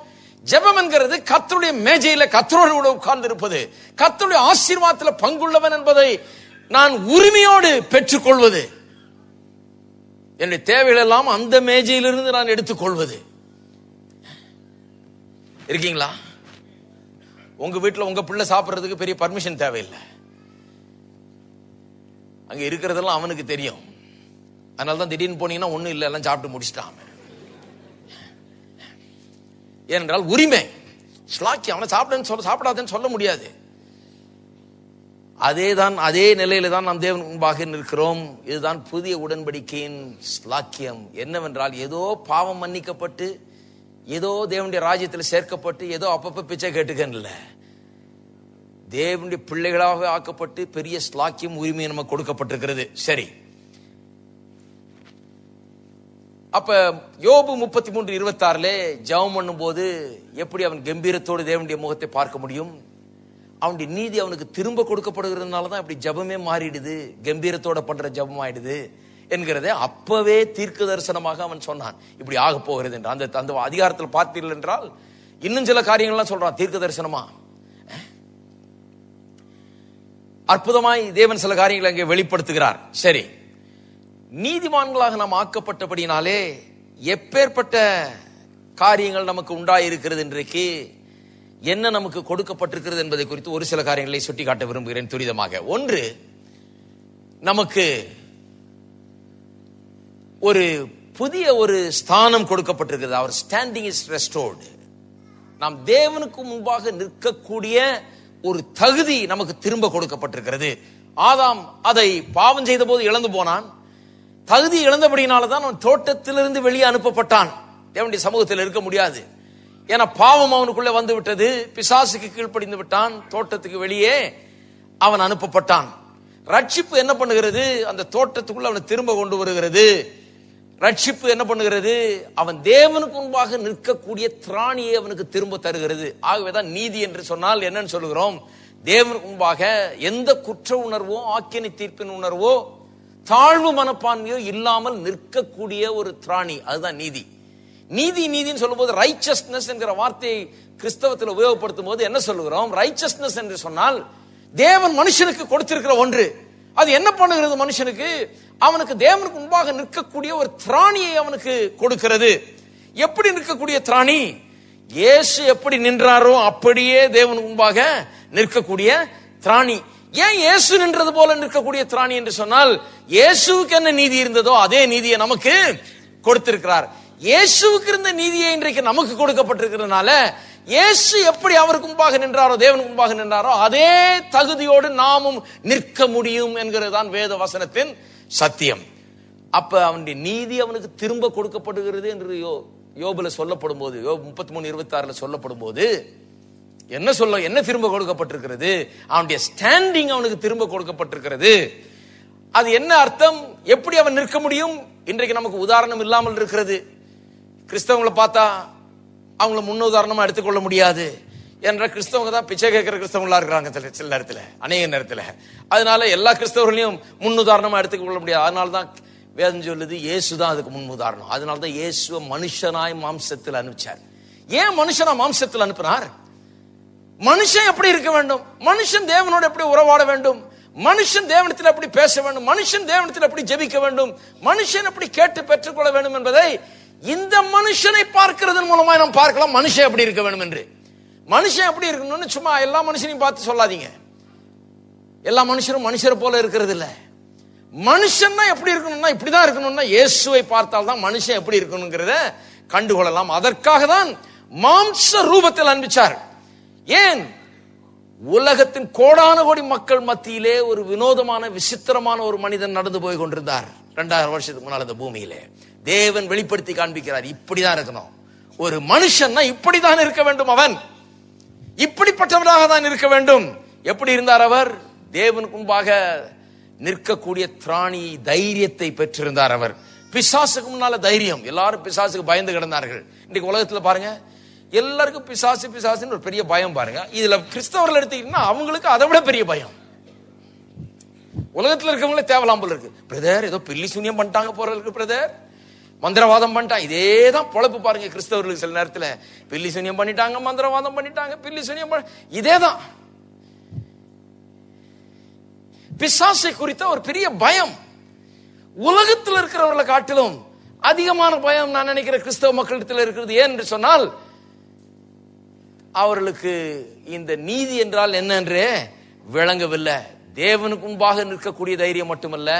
ஜெபம் என்கிறது கர்த்தருடைய மேஜையில கர்த்தரோடு கூட உட்கார்ந்து இருப்பது, கர்த்தருடைய ஆசீர்வாதத்தில் பங்குள்ளவன் என்பதை நான் உரிமையோடு பெற்றுக் கொள்வது, என்னுடைய தேவைகள் எல்லாம் அந்த மேஜையிலிருந்து நான் எடுத்துக் கொள்வது. இருக்கீங்களா? உங்க வீட்டுல உங்க பிள்ளை சாப்பிடுறதுக்கு பெரிய பர்மிஷன் தேவையில்லை. அங்க இருக்கிறதெல்லாம் அவனுக்கு தெரியும். அதனாலதான் திடீர்னு போனீங்கன்னா ஒண்ணும் இல்லை, எல்லாம் சாப்பிட்டு முடிச்சுட்டான். ஏனென்றால் உரிமை. ஸ்லாக்கி அவனை சாப்பிடாதேன்னு சொல்ல முடியாது. அதே நிலையில தான் நாம் தேவன் முன்பாக நிற்கிறோம். இதுதான் புதிய உடன்படிக்கையின் ஸ்லாக்கியம். என்னவென்றால் ஏதோ பாவம் மன்னிக்கப்பட்டு, ஏதோ தேவனுடைய ராஜ்யத்தில் சேர்க்கப்பட்டு, ஏதோ அப்பப்ப பிச்சை கேட்டுக்கல, தேவனுடைய பிள்ளைகளாக ஆக்கப்பட்டு பெரிய ஸ்லாக்கியம் உரிமை நமக்கு கொடுக்கப்பட்டிருக்கிறது. சரி, அப்ப யோபு 33:26 ஜெபம் பண்ணும் போது எப்படி அவன் கம்பீரத்தோடு தேவனுடைய முகத்தை பார்க்க முடியும்? அவனுடைய நீதி அவனுக்கு திரும்ப கொடுக்கப்படுகிறதுனாலதான் இப்படி ஜெபமே மாறிடுது, கம்பீரத்தோட பண்ற ஜெபம் ஆயிடுது என்கிறதே அப்பவே தீர்க்க தரிசனமாக அவன் சொன்னான் இப்படி ஆக போகிறது என்று. அந்த அந்த அதிகாரத்தில் பார்த்தீர்கள் என்றால் இன்னும் சில காரியங்கள்லாம் சொல்றான் தீர்க்க தரிசனமா. அற்புதமாய் தேவன் சில காரியங்களை அங்கே வெளிப்படுத்துகிறார். சரி, நீதிமான்களாக நாம் ஆக்கப்பட்டபடினாலே எப்பேற்பட்ட காரியங்கள் நமக்கு உண்டாயிருக்கிறது, இன்றைக்கு என்ன நமக்கு கொடுக்கப்பட்டிருக்கிறது என்பதை குறித்து ஒரு சில காரியங்களை சுட்டி காட்ட விரும்புகிறேன் துரிதமாக. ஒன்று, நமக்கு ஒரு புதிய ஒரு ஸ்தானம் கொடுக்கப்பட்டிருக்கிறது. அவர் ஸ்டாண்டிங் இஸ் ரெஸ்டோர்டு. நாம் தேவனுக்கு முன்பாக நிற்கக்கூடிய ஒரு தகுதி நமக்கு திரும்ப கொடுக்கப்பட்டிருக்கிறது. ஆதாம் அதை பாவம் செய்த போது இழந்து போனான். தகுதி இழந்தபடினால்தான் அவன் தோட்டத்திலிருந்து வெளியே அனுப்பப்பட்டான். தேவனுடைய சமூகத்தில் இருக்க முடியாது. ஏன்னா பாவம் அவனுக்குள்ளே வந்து விட்டது. பிசாசுக்கு கீழ்ப்படிந்து விட்டான். தோட்டத்துக்கு வெளியே அவன் அனுப்பப்பட்டான். ரட்சிப்பு என்ன பண்ணுகிறது? அந்த தோட்டத்துக்குள்ள அவனை திரும்ப கொண்டு வருகிறது. ரட்சிப்பு என்ன பண்ணுகிறது? அவன் தேவனுக்கு முன்பாக நிற்கக்கூடிய திராணியை அவனுக்கு திரும்ப தருகிறது. ஆகவேதான் நீதி என்று சொன்னால் என்னன்னு சொல்லுகிறோம்? தேவனுக்கு முன்பாக எந்த குற்ற உணர்வோ ஆக்கினை தீர்ப்பின் உணர்வோ தாழ்வு மனப்பான்மையோ இல்லாமல் நிற்கக்கூடிய ஒரு திராணி, அதுதான் நீதி. நீதி நீதின்னு சொல்லும் போது ரைச்சஸ்னஸ் என்கிற வார்த்தையை கிறிஸ்தவத்தில் உபயோகப்படுத்தும் போது என்ன சொல்லுகிறோம்? ரைச்சஸ்னஸ் என்று சொன்னால் தேவன் மனுஷனுக்கு கொடுத்திருக்கிற ஒன்று. அது என்ன பண்ணுகிறது? மனுஷனுக்கு அவனுக்கு தேவனுக்கு முன்பாக நிற்கக்கூடிய ஒரு திராணியை அவனுக்கு கொடுக்கிறது. எப்படி நிற்கக்கூடிய திராணி? இயேசு எப்படி நின்றாரோ அப்படியே தேவனுக்கு முன்பாக நிற்கக்கூடிய திராணி. ஏன் இயேசு நின்றது போல நிற்கக்கூடிய திராணி என்று சொன்னால், இயேசுவுக்கு என்ன நீதி இருந்ததோ அதே நீதியை நமக்கு கொடுத்திருக்கிறார். இயேசுவுக்கு இருந்த நீதியை இன்றைக்கு நமக்கு கொடுக்கப்பட்டிருக்கிறதுனால இயேசு எப்படி அவருக்கு முன்பாக நின்றாரோ, தேவனுக்கு முன்பாக நின்றாரோ அதே தகுதியோடு நாமும் நிற்க முடியும் என்கிறதுதான் வேத வசனத்தின் சத்தியம். அப்ப அவனுடைய நீதி அவனுக்கு திரும்ப கொடுக்கப்படுகிறது என்று யோபுல சொல்லப்படும் போது, யோபு 33:26 சொல்லப்படும் போது என்ன திரும்ப கொடுக்கப்பட்டிருக்கிறது? அவனுடைய ஸ்டாண்டிங் அவனுக்கு திரும்ப கொடுக்கப்பட்டிருக்கிறது. அது என்ன அர்த்தம்? எப்படி அவன் நிற்க முடியும்? இன்றைக்கு நமக்கு உதாரணம் இல்லாமல் இருக்கிறது. கிறிஸ்தவங்களை பார்த்தா அவங்கள முன்னுதாரணமா எடுத்துக்கொள்ள முடியாது. என்ற கிறிஸ்தவங்க தான் பிச்சை கேட்கிற கிறிஸ்தவங்களா இருக்கிறாங்க சில நேரத்தில், அநேக நேரத்தில். அதனால எல்லா கிறிஸ்தவர்களையும் முன்னுதாரணமா எடுத்துக்கொள்ள முடியாது. அதனால்தான் வேதம் சொல்லுது இயேசு தான் அதுக்கு முன்னுதாரணம். அதனால்தான் இயேசுவை மனுஷனாய் மாம்சத்தில் அனுப்பிச்சார். ஏன் மனுஷனா மாம்சத்தில் அனுப்பினார்? மனுஷன் எப்படி இருக்க வேண்டும்? மனுஷன் தேவனோடு எப்படி உறவாட வேண்டும்? மனுஷன் தேவனத்தில் எப்படி பேச வேண்டும்? மனுஷன் தேவனத்தில் எப்படி ஜெபிக்க வேண்டும்? மனுஷன் எப்படி கேட்டு பெற்றுக்கொள்ள வேண்டும் என்பதை இந்த மனுஷனை பார்க்கிறதன் மூலமா நாம் பார்க்கலாம் மனுஷன் எப்படி இருக்க வேண்டும் என்று. மனுஷன் எப்படி இருக்கணும்னு சும்மா எல்லா மனுஷனையும் பார்த்து சொல்லாதீங்க. எல்லா மனுஷரும் மனுஷரை போல இருக்கிறது இல்ல. மனுஷன்னா எப்படி இருக்கணும்னா இப்படிதான் இருக்கணும்னா இயேசுவை பார்த்தால் தான் மனுஷன் எப்படி இருக்கணுங்கிறத கண்டுகொள்ளலாம். அதற்காக தான் மாம்ச ரூபத்தில் அனுப்பிச்சார். ஏன்? உலகத்தின் கோடான கோடி மக்கள் மத்தியிலே ஒரு வினோதமான விசித்திரமான ஒரு மனிதன் நடந்து போய் கொண்டிருந்தார் 2000 வருஷத்துக்கு முன்னால் அந்த பூமியிலே. தேவன் வெளிப்படுத்தி காண்பிக்கிறார், இப்படிதான் இருக்கணும் ஒரு மனுஷன்னா, இப்படிதான் இருக்க வேண்டும், அவன் இப்படிப்பட்டவனாக தான் இருக்க வேண்டும். எப்படி இருந்தார் அவர்? தேவனுக்கு முன்பாக நிற்கக்கூடிய திராணி தைரியத்தை பெற்றிருந்தார் அவர். பிசாசுக்கு முன்னால தைரியம். எல்லாரும் பிசாசுக்கு பயந்து கிடந்தார்கள். இன்னைக்கு உலகத்துல பாருங்க, எல்லாருக்கும் பிசாசுன்னு ஒரு பெரிய பயம் பாருங்க. இதுல கிறிஸ்தவர்கள் எடுத்தீங்கன்னா அவங்களுக்கு அதை விட பெரிய பயம். உலகத்துல இருக்கவங்களே தேவலாம் போல இருக்கு. பிரதர் ஏதோ பில்லி சூன்யம் பண்ணிட்டாங்க போல இருக்கு, பிரதர் மந்திரவாதம் பண்ணிட்டாங்க. இதேதான் பொழப்பு பாருங்க கிறிஸ்தவர்களுக்கு. சில நேரத்துல பில்லி சூன்யம் பண்ணிட்டாங்க, மந்திரவாதம் பண்ணிட்டாங்க, பில்லி சூன்யம் இதேதான். பிசாசை குறித்த ஒரு பெரிய பயம் உலகத்தில் இருக்கிறவர்களை காட்டிலும் அதிகமான பயம் நான் நினைக்கிற கிறிஸ்தவ மக்களிடத்தில் இருக்கிறது. ஏன் என்று சொன்னால் அவர்களுக்கு இந்த நீதி என்றால் என்ன என்றே விளங்கவில்லை. தேவனுக்கு முன்பாக நிற்கக்கூடிய தைரியம் மட்டுமல்ல,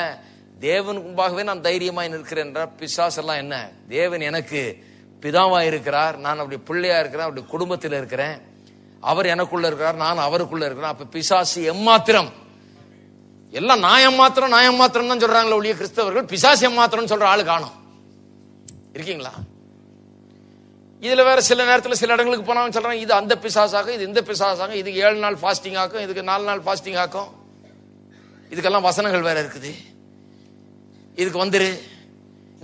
தேவனுக்கு முன்பாகவே நான் தைரியமாய் நிற்கிறேன் என்றால் பிசாசெல்லாம் என்ன? தேவன் எனக்கு பிதாவா இருக்கிறார், நான் அப்படி பிள்ளையா இருக்கிறேன், அப்படி குடும்பத்தில் இருக்கிறேன், அவர் எனக்குள்ள இருக்கிறார், நான் அவருக்குள்ள இருக்கிறேன். அப்ப பிசாசு எம்மாத்திரம்? எல்லாம் நான் மாத்திரம் தான் சொல்றாங்களே ஒழிய கிறிஸ்தவர்கள் பிசாசு எம்மாத்திரம் சொல்ற ஆளு காணோம். இருக்கீங்களா? இதுல வேற சில நேரத்தில் சில இடங்களுக்கு போனவங்க சொல்றாங்க இது அந்த பிசாசாக, இது இந்த பிசாசாக, இதுக்கு 7 நாள் ஃபாஸ்டிங் ஆக்கும், இதுக்கு 4 நாள் ஃபாஸ்டிங் ஆக்கும். இதுக்கெல்லாம் வசனங்கள் வேற இருக்குது. இதுக்கு வந்துரு,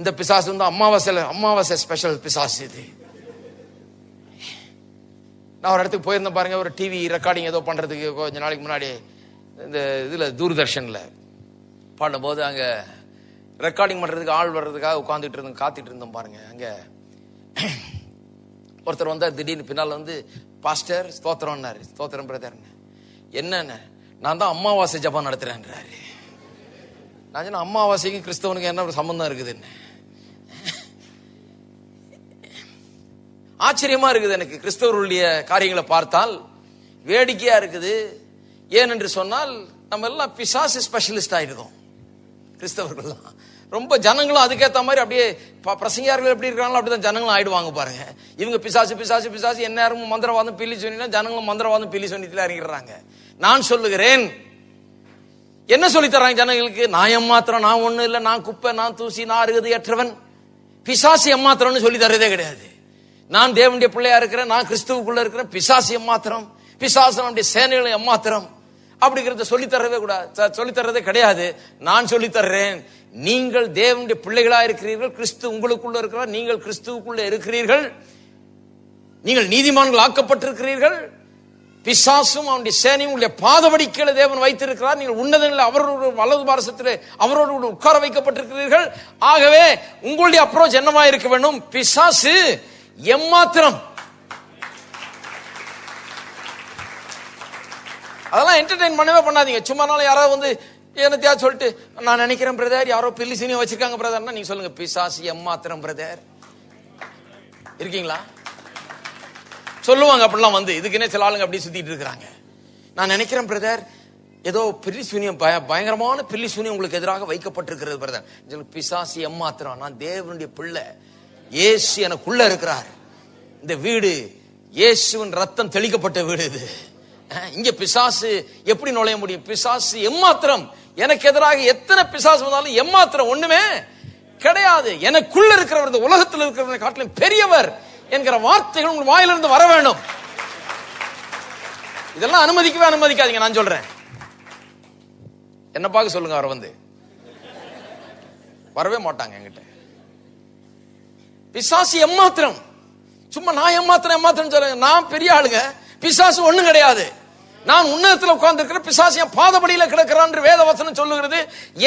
இந்த பிசாசு வந்து அமாவாசை ஸ்பெஷல் பிசாசு இது. நான் ஒரு இடத்துக்கு போயிருந்தேன் பாருங்க, ஒரு டிவி ரெக்கார்டிங் ஏதோ பண்றதுக்கு கொஞ்ச நாளைக்கு முன்னாடி இந்த இதுல தூர்தர்ஷன்ல பண்ணும்போது அங்க ரெக்கார்டிங் பண்றதுக்கு ஆள் வர்றதுக்காக உட்காந்துட்டு இருந்தோம், காத்துட்டு இருந்தோம் பாருங்க. அங்க ஒருத்தர் வந்தார், திடீர்னு பின்னால வந்து பாஸ்டர் ஸ்தோத்திரம்னாரு. ஸ்தோத்திரம் பிரதர். என்னன்னு? நான் தான் அமாவாசை ஜபம் நடத்துறேன்றாரு. நான் சொன்ன, அமாவாசைக்கும் கிறிஸ்தவனுக்கு என்ன சம்பந்தம் இருக்குதுன்னு. ஆச்சரியமா இருக்குது எனக்கு கிறிஸ்தவர்களுடைய காரியங்களை பார்த்தால், வேடிக்கையா இருக்குது. ஏனென்று சொன்னால் நம்ம எல்லாம் பிசாசு ஸ்பெஷலிஸ்ட் ஆயிடுறோம் கிறிஸ்தவர்கள். ரொம்ப ஜனங்களும் அதுக்கேற்ற மாதிரி அப்படியே பிரசங்கியார்கள் எப்படி இருக்காங்களோ அப்படிதான் ஜனங்களும் ஆயிடுவாங்க பாருங்க. இவங்க பிசாசு பிசாசு பிசாசு என்ன நேரமும் மந்திரவாதம் பில்லி சொன்னா ஜனங்களும் மந்திரவாதம் பில்லி சொன்னிட்டு இறங்கிடுறாங்க. நான் சொல்லுகிறேன், என்ன சொல்லி தர்றாங்க ஜனங்களுக்கு? நான் எம்மாத்திரம், நான் ஒண்ணு இல்ல, நான் குப்பை, நான் தூசி, நான் அருகது ஏற்றவன். பிசாசு எம்மாத்திரம்னு சொல்லி தரதே கிடையாது. நான் தேவனுடைய பிள்ளையா இருக்கிறேன், நான் கிறிஸ்துவுக்குள்ள இருக்கிறேன். பிசாசு எம்மாத்திரம், பிசாசு நம்முடைய சேனைகளை எம்மாத்திரம் அப்படிங்கறத சொல்லி தரவே கூடாது, சொல்லி தர்றதே கிடையாது. நான் சொல்லி தர்றேன், நீங்கள் தேவனுடைய பிள்ளைகளா இருக்கிறீர்கள், கிறிஸ்து உங்களுக்குள்ள இருக்கிறார், நீங்கள் கிறிஸ்துவுக்குள்ள இருக்கிறீர்கள், நீங்கள் நீதிமான்கள் ஆக்கப்பட்டிருக்கிறீர்கள். பிசாசும் அவனுடைய சேனையும் உங்களுடைய பாதவடிக்கையில தேவன் வைத்திருக்கிறார். நீங்கள் உன்னதங்களில் அவரோட வலது பாரசத்திலே அவரோடு உட்கார வைக்கப்பட்டிருக்கிறீர்கள். ஆகவே உங்களுடைய அப்ரோச் என்னவா இருக்க வேண்டும்? பிசாசு எம்மாத்திரம். அதெல்லாம் என்டர்டெயின் பண்ணவே பண்ணாதீங்க. சும்மா நாள் யாராவது வந்து என்னத்தையா சொல்லிட்டு, நான் நினைக்கிறேன் பிரதர், யாரோ பில்லி சீனியை வச்சிருக்காங்க பிரதர்னா நீங்க சொல்லுங்க, பிசாசு எம்மாத்திரம் பிரதர். இருக்கீங்களா? சொல்லுவாங்க அப்படிலாம் வந்து. இதுக்குன்னே சில ஆளுங்க அப்படி சுத்திட்டு இருக்கிறாங்க. நான் நினைக்கிறேன் பிரதர், ஏதோ பில்லி சூனியம், பயங்கரமான பில்லி சூனியம் உங்களுக்கு எதிராக வைக்கப்பட்டிருக்கிறது பிரதர். பிசாசு எம்மாத்திரம். நான் தேவனுடைய பிள்ளை, இயேசு எனக்குள்ள இருக்கிறார். இந்த வீடு இயேசுவின் ரத்தம் தெளிக்கப்பட்ட வீடு இது. இங்க பிசாசு எப்படி நுழைய முடியும்? பிசாசு எம்மாத்திரம். எனக்கு எதிராக எத்தனை பிசாசு வந்தாலும் எம்மாத்திரம் ஒண்ணுமே கிடையாது. எனக்குள்ள இருக்கிறவர் உலகத்தில் இருக்கிறவரை காட்டிலும் பெரியவர் என்கிற வார்த்தைகள் உங்கள் வாயிலிருந்து வர வேண்டும். இதெல்லாம் அனுமதிக்கவே அனுமதிக்காதீங்க. நான் சொல்றேன், என்ன பார்க்க சொல்லுங்க, அவரை வந்து வரவே மாட்டாங்க என்கிட்ட. பிசாசு எம்மாத்திரம். சும்மா நான் எம்மாத்திரம் சொல்லுங்க. நான் பெரிய ஆளுங்க, பிசாசு ஒண்ணும் கிடையாது. நான் உன்னதத்தில் உட்கார்ந்து இருக்கிற பிசாசு என் பாதபடியில கிடக்கிறான் என்று வேத வசனம் சொல்லுகிறது.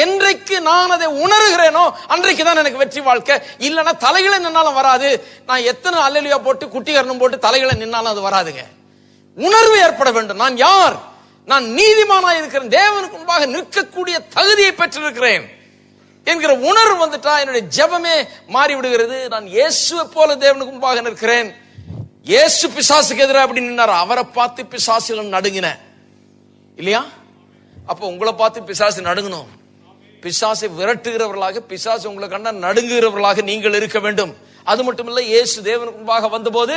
என்றைக்கு நான் அதை உணர்கிறேனோ அன்றைக்கு தான் எனக்கு வெற்றி வாழ்க்கை. இல்லைன்னா தலைகளை நின்னாலும் வராது. நான் எத்தனை அல்லேலூயா போட்டு குட்டிகரணம் போட்டு தலைகளை நின்னாலும் அது வராதுங்க. உணர்வு ஏற்பட வேண்டும். நான் யார்? நான் நீதிமானா இருக்கிறேன், தேவனுக்கு முன்பாக நிற்கக்கூடிய தகுதியை பெற்றிருக்கிறேன் என்கிற உணர்வு வந்துட்டா என்னுடைய ஜெபமே மாறி விடுகிறது. நான் இயேசுவை போல தேவனுக்கு முன்பாக நிற்கிறேன். இயேசு பிசாசுக்கு எதிராக அப்படி நின்னார். அவரை பார்த்து பிசாசுகள் நடுங்கின இல்லையா? அப்ப உங்களை பார்த்து பிசாசு நடுங்கணும். பிசாசை விரட்டுகிறவர்களாக, பிசாசு உங்களை கண்டா நடுங்குகிறவர்களாக நீங்கள் இருக்க வேண்டும். அது மட்டுமில்லை, இயேசு தேவனுக்கு முன்பாக வந்தபோது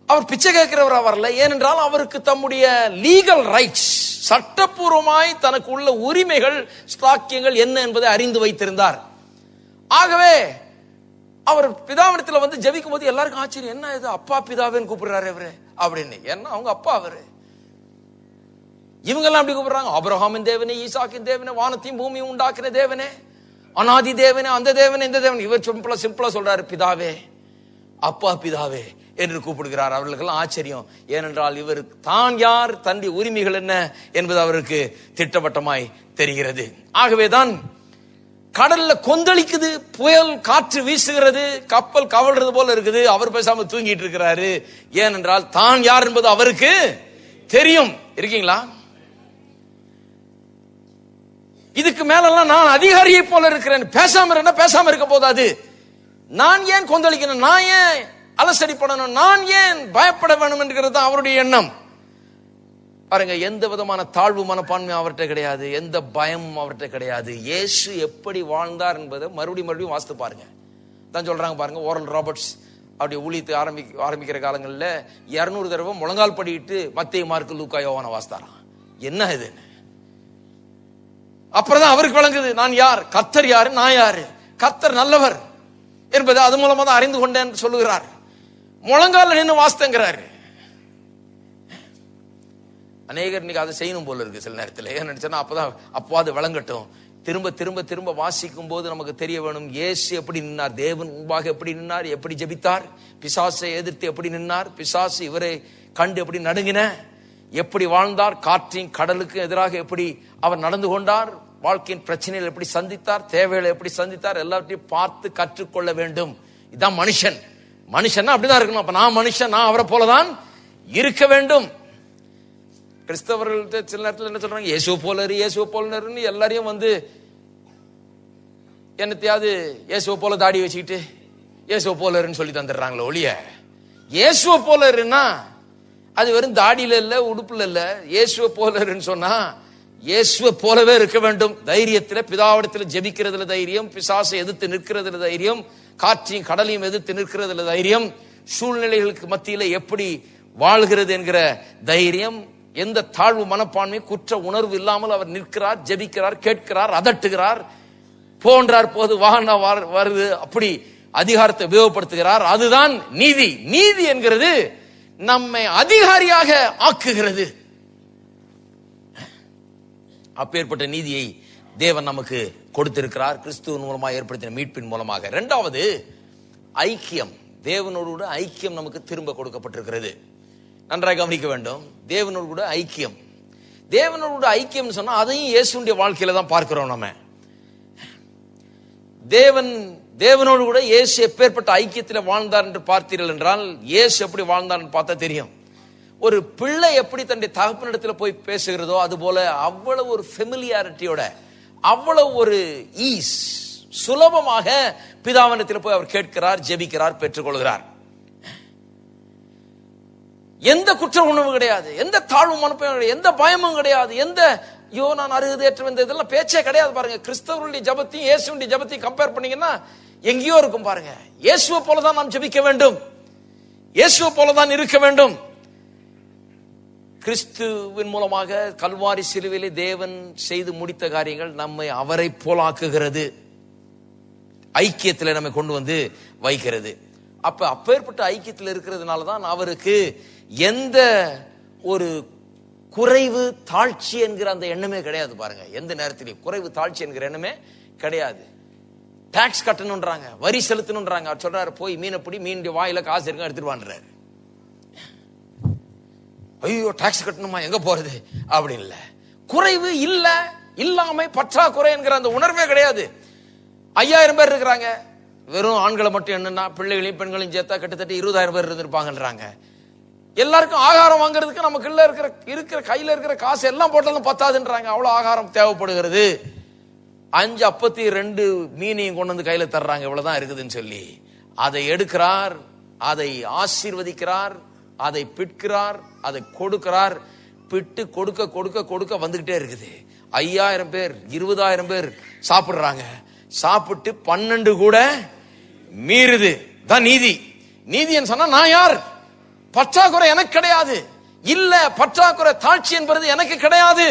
அவர் பிச்சை கேட்கிறவரா வரல. ஏனென்றால் அவருக்கு தம்முடைய லீகல் ரைட்ஸ், சட்டப்பூர்வமாய் தனக்கு உள்ள உரிமைகள், ஸ்லாக்கியங்கள் என்ன என்பதை அறிந்து வைத்திருந்தார். ஆகவே அவர் பிதாவிடத்தில் வந்து ஜெபிக்கும் போது எல்லாருக்கும் ஆச்சரியம், என்ன இது அப்பா பிதாவேன்னு கூப்பிடுறாரு அவரு அப்படின்னு. ஏன்னா அவங்க அப்பா அவரு. இவங்க எல்லாம் அப்படி கூப்பிடுறாங்க, ஆபிரகாமின் தேவனே, ஈசாக்கின் தேவனே, வானத்தையும் பூமியும் உண்டாக்கின தேவனே, அனாதி தேவனே, அந்த தேவனே, இந்த தேவன். இவர் சிம்பிளா சொல்றாரு, பிதாவே, அப்பா பிதாவே என்று கூப்பிடுகிறார். அவர்களுக்கெல்லாம் ஆச்சரியம். ஏனென்றால் இவர் தான் யார், தன்னுடைய உரிமைகள் என்ன என்பது அவருக்கு திட்டவட்டமாய் தெரிகிறது. ஆகவேதான் கடல்ல கொந்தளிக்குது, புயல் காற்று வீசுகிறது, கப்பல் கவல்றது போல இருக்குது. அவர் பேசாம தூங்கிட்டு இருக்கிறாரு. ஏனென்றால் தான் யார் என்பது அவருக்கு தெரியும். இருக்கீங்களா? இதுக்கு மேலெல்லாம் நான் அதிகாரியை போல இருக்கிறேன், பேசாம இருக்க போதாது. நான் ஏன் கொந்தளிக்கணும், நான் ஏன் அலசடிப்படணும், நான் ஏன் பயப்பட வேணும் என்கிறது அவருடைய எண்ணம். பாருங்க, எந்த விதமான தாழ்வு மனப்பான்மை அவர்கிட்ட கிடையாது, எந்த பயமும் அவர்கிட்ட கிடையாது. இயேசு எப்படி வாழ்ந்தார் என்பதை மறுபடியும் வாசித்து பாருங்க. தான் சொல்றாங்க பாருங்க, ஓரல் ராபர்ட்ஸ் அப்படி ஊழியத்தை ஆரம்பிக்கிற காலங்களில் 200 தடவை முழங்கால் படிட்டு மத்தேயு, மார்க்கு, லூக்கா, யோவானை வாசித்தாராம். என்ன இது? அப்புறம் அவருக்கு வழங்குது, நான் யார், கர்த்தர் யாரு, நான் யாரு, கர்த்தர் நல்லவர் என்பதை அது மூலமா தான் அறிந்து கொண்டேன் சொல்லுகிறார். முழங்கால நின்று வாசித்தங்கிறாரு. அநேகர் இன்னைக்கு அதை செய்யணும் போல இருக்கு சில நேரத்தில். ஏன்னு நினைச்சா அப்பதான் அப்பவாது விளங்கட்டும், திரும்ப திரும்ப திரும்ப வாசிக்கும் போது நமக்கு தெரிய வேணும், இயேசு எப்படி நின்னார், தேவன் முன்பாக எப்படி நின்னார், எப்படி ஜெபித்தார், பிசாசை எதிர்த்து எப்படி நின்னார், பிசாசு இவரை கண்டு எப்படி நடுங்கின, எப்படி வாழ்ந்தார், காற்றின் கடலுக்கு எதிராக எப்படி அவர் நடந்து கொண்டார், வாழ்க்கையின் பிரச்சனைகள் எப்படி சந்தித்தார், தேவைகளை எப்படி சந்தித்தார், எல்லாத்தையும் பார்த்து கற்றுக்கொள்ள வேண்டும். இதுதான் மனுஷன். மனுஷன்னா அப்படிதான் இருக்கணும். அப்ப நான் மனுஷன், நான் அவரை போலதான் இருக்க வேண்டும். கிறிஸ்தவர்கள் சில நேரத்தில் என்ன சொல்றாங்க, இயேசு போலரு இயேசு போலருன்னு எல்லாரையும் வந்து என்னத்தையாவது இயேசுவை போல தாடி வச்சுக்கிட்டு இயேசுவை போலருன்னு சொல்லி தந்துடுறாங்களோ ஒழிய, இயேசுவை போலருன்னா அது வெறும் தாடியில இல்ல, உடுப்புல இல்ல. இயேசுவை போலருன்னு சொன்னா இயேசுவை போலவே இருக்க வேண்டும். தைரியத்துல, பிதாவிடத்துல ஜெபிக்கிறதுல தைரியம், பிசாசை எதிர்த்து நிற்கிறதுல தைரியம், காற்றையும் கடலையும் எதிர்த்து நிற்கிறதுல தைரியம், சூழ்நிலைகளுக்கு மத்தியில எப்படி வாழ்கிறது என்கிற தைரியம், எந்த தாழ்வு மனப்பான்மை, குற்ற உணர்வு இல்லாமல் அவர் நிற்கிறார், ஜெபிக்கிறார், கேட்கிறார், அதட்டுகிறார், போன்றார் போது வாகன வருது, அப்படி அதிகாரத்தை உபயோகப்படுத்துகிறார். அதுதான் நீதி. நீதி என்கிறது நம்மை அதிகாரியாக ஆக்குகிறது. அப்பேற்பட்ட நீதியை தேவன் நமக்கு கொடுத்திருக்கிறார், கிறிஸ்துவின் மூலமாக ஏற்படுத்தின மீட்பின் மூலமாக. இரண்டாவது, ஐக்கியம். தேவனோடு கூட ஐக்கியம் நமக்கு திரும்ப கொடுக்கப்பட்டிருக்கிறது. நன்றாக கவனிக்க வேண்டும். தேவனோடு கூட ஐக்கியம். தேவனோடு கூட ஐக்கியம் சொன்னா அதையும் இயேசுடைய வாழ்க்கையில தான் பார்க்கிறோம். நம்ம தேவனோடு கூட இயேசு எப்பேற்பட்ட ஐக்கியத்தில் வாழ்ந்தார் என்று பார்த்தீர்கள் என்றால், இயேசு எப்படி வாழ்ந்தார் பார்த்தா தெரியும். ஒரு பிள்ளை எப்படி தன்னுடைய தகப்பனிடத்தில் போய் பேசுகிறதோ அது போல அவ்வளவு ஒரு ஃபெமிலியாரிட்டியோட, அவ்வளவு ஒரு ஈஸ், சுலபமாக பிதாவினிடத்தில் போய் அவர் கேட்கிறார், ஜெபிக்கிறார், பெற்றுக்கொள்கிறார். எந்த குற்ற உணர்வு கிடையாது, எந்த தாழ்வு மனப்பையும் கிடையாது, எந்த பயமும் கிடையாது, எந்த ஐயோ நான் அருகதேற்றம் இதெல்லாம் பேச்சே கிடையாது. பாருங்க, கிறிஸ்தவருடைய ஜபத்தையும் இயேசுடைய ஜபத்தையும் கம்பேர் பண்ணீங்கன்னா எங்கேயோ இருக்கும். பாருங்க, இயேசுவை போலதான் நாம் ஜெபிக்க வேண்டும், இயேசுவை போலதான் இருக்க வேண்டும். கிறிஸ்துவின் மூலமாக கல்வாரி சிலுவையிலே தேவன் செய்து முடித்த காரியங்கள் நம்மை அவரை போலாக்குகிறது, ஐக்கியத்தில் நம்மை கொண்டு வந்து வைக்கிறது. அப்பேற்பட்ட ஐக்கியத்தில் இருக்கிறதுனால தான் அவருக்கு எந்த ஒரு குறைவு தாழ்ச்சி என்கிற அந்த எண்ணமே கிடையாது. பாருங்க, எந்த நேரத்திலையும் குறைவு தாழ்ச்சி என்கிற எண்ணமே கிடையாது. டாக்ஸ் கட்டணும்ன்றாங்க, வரி செலுத்தணும்ன்றாங்க. அவர் சொல்றாரு, போய் மீனை பிடி, மீனுடைய வாயில காசு இருக்க எடுத்துட்டு வான்றாரு. ஐயோ டாக்ஸ் கட்டணுமா, எங்க போறது அப்படின்னு இல்ல. குறைவு இல்ல, இல்லாமை, பற்றாக்குறை என்கிற அந்த உணர்வே கிடையாது. 5000 பேர் இருக்கிறாங்க, வெறும் ஆண்களை மட்டும் என்னன்னா பிள்ளைகளையும் பெண்களையும் சேர்த்தா கிட்டத்தட்ட 20,000 பேர் இருந்திருப்பாங்கன்றாங்க. எல்லாருக்கும் ஆகாரம் வாங்குறதுக்கு நமக்குள்ள இருக்கிற கையில இருக்கிற காசு எல்லாம் போட்டாலும் பத்தாதுன்றாங்க. அவ்வளவு ஆகாரம் தேவைப்படுகிறது. 5 அப்பத்தையும் 2 மீனையும் கொண்டு வந்து கையில தர்றாங்க, இவ்வளவுதான் இருக்குதுன்னு சொல்லி அதை எடுக்கிறார், அதை ஆசீர்வதிக்கிறார், அதை பிட்கிறார், அதை கொடுக்கிறார். பிட்டு கொடுக்க கொடுக்க கொடுக்க வந்துகிட்டே இருக்குது. 5000 பேர் 20,000 பேர் சாப்பிடுறாங்க. சாப்பிட்டு 12 கூட மீறுது. தான் நீதி. நீதின்னு சொன்னா நான் யார்? பற்றாக்குறை எனக்கு கிடையாது. இல்ல, பற்றாக்குறை தாழ்ச்சி என்பது எனக்கு கிடையாது.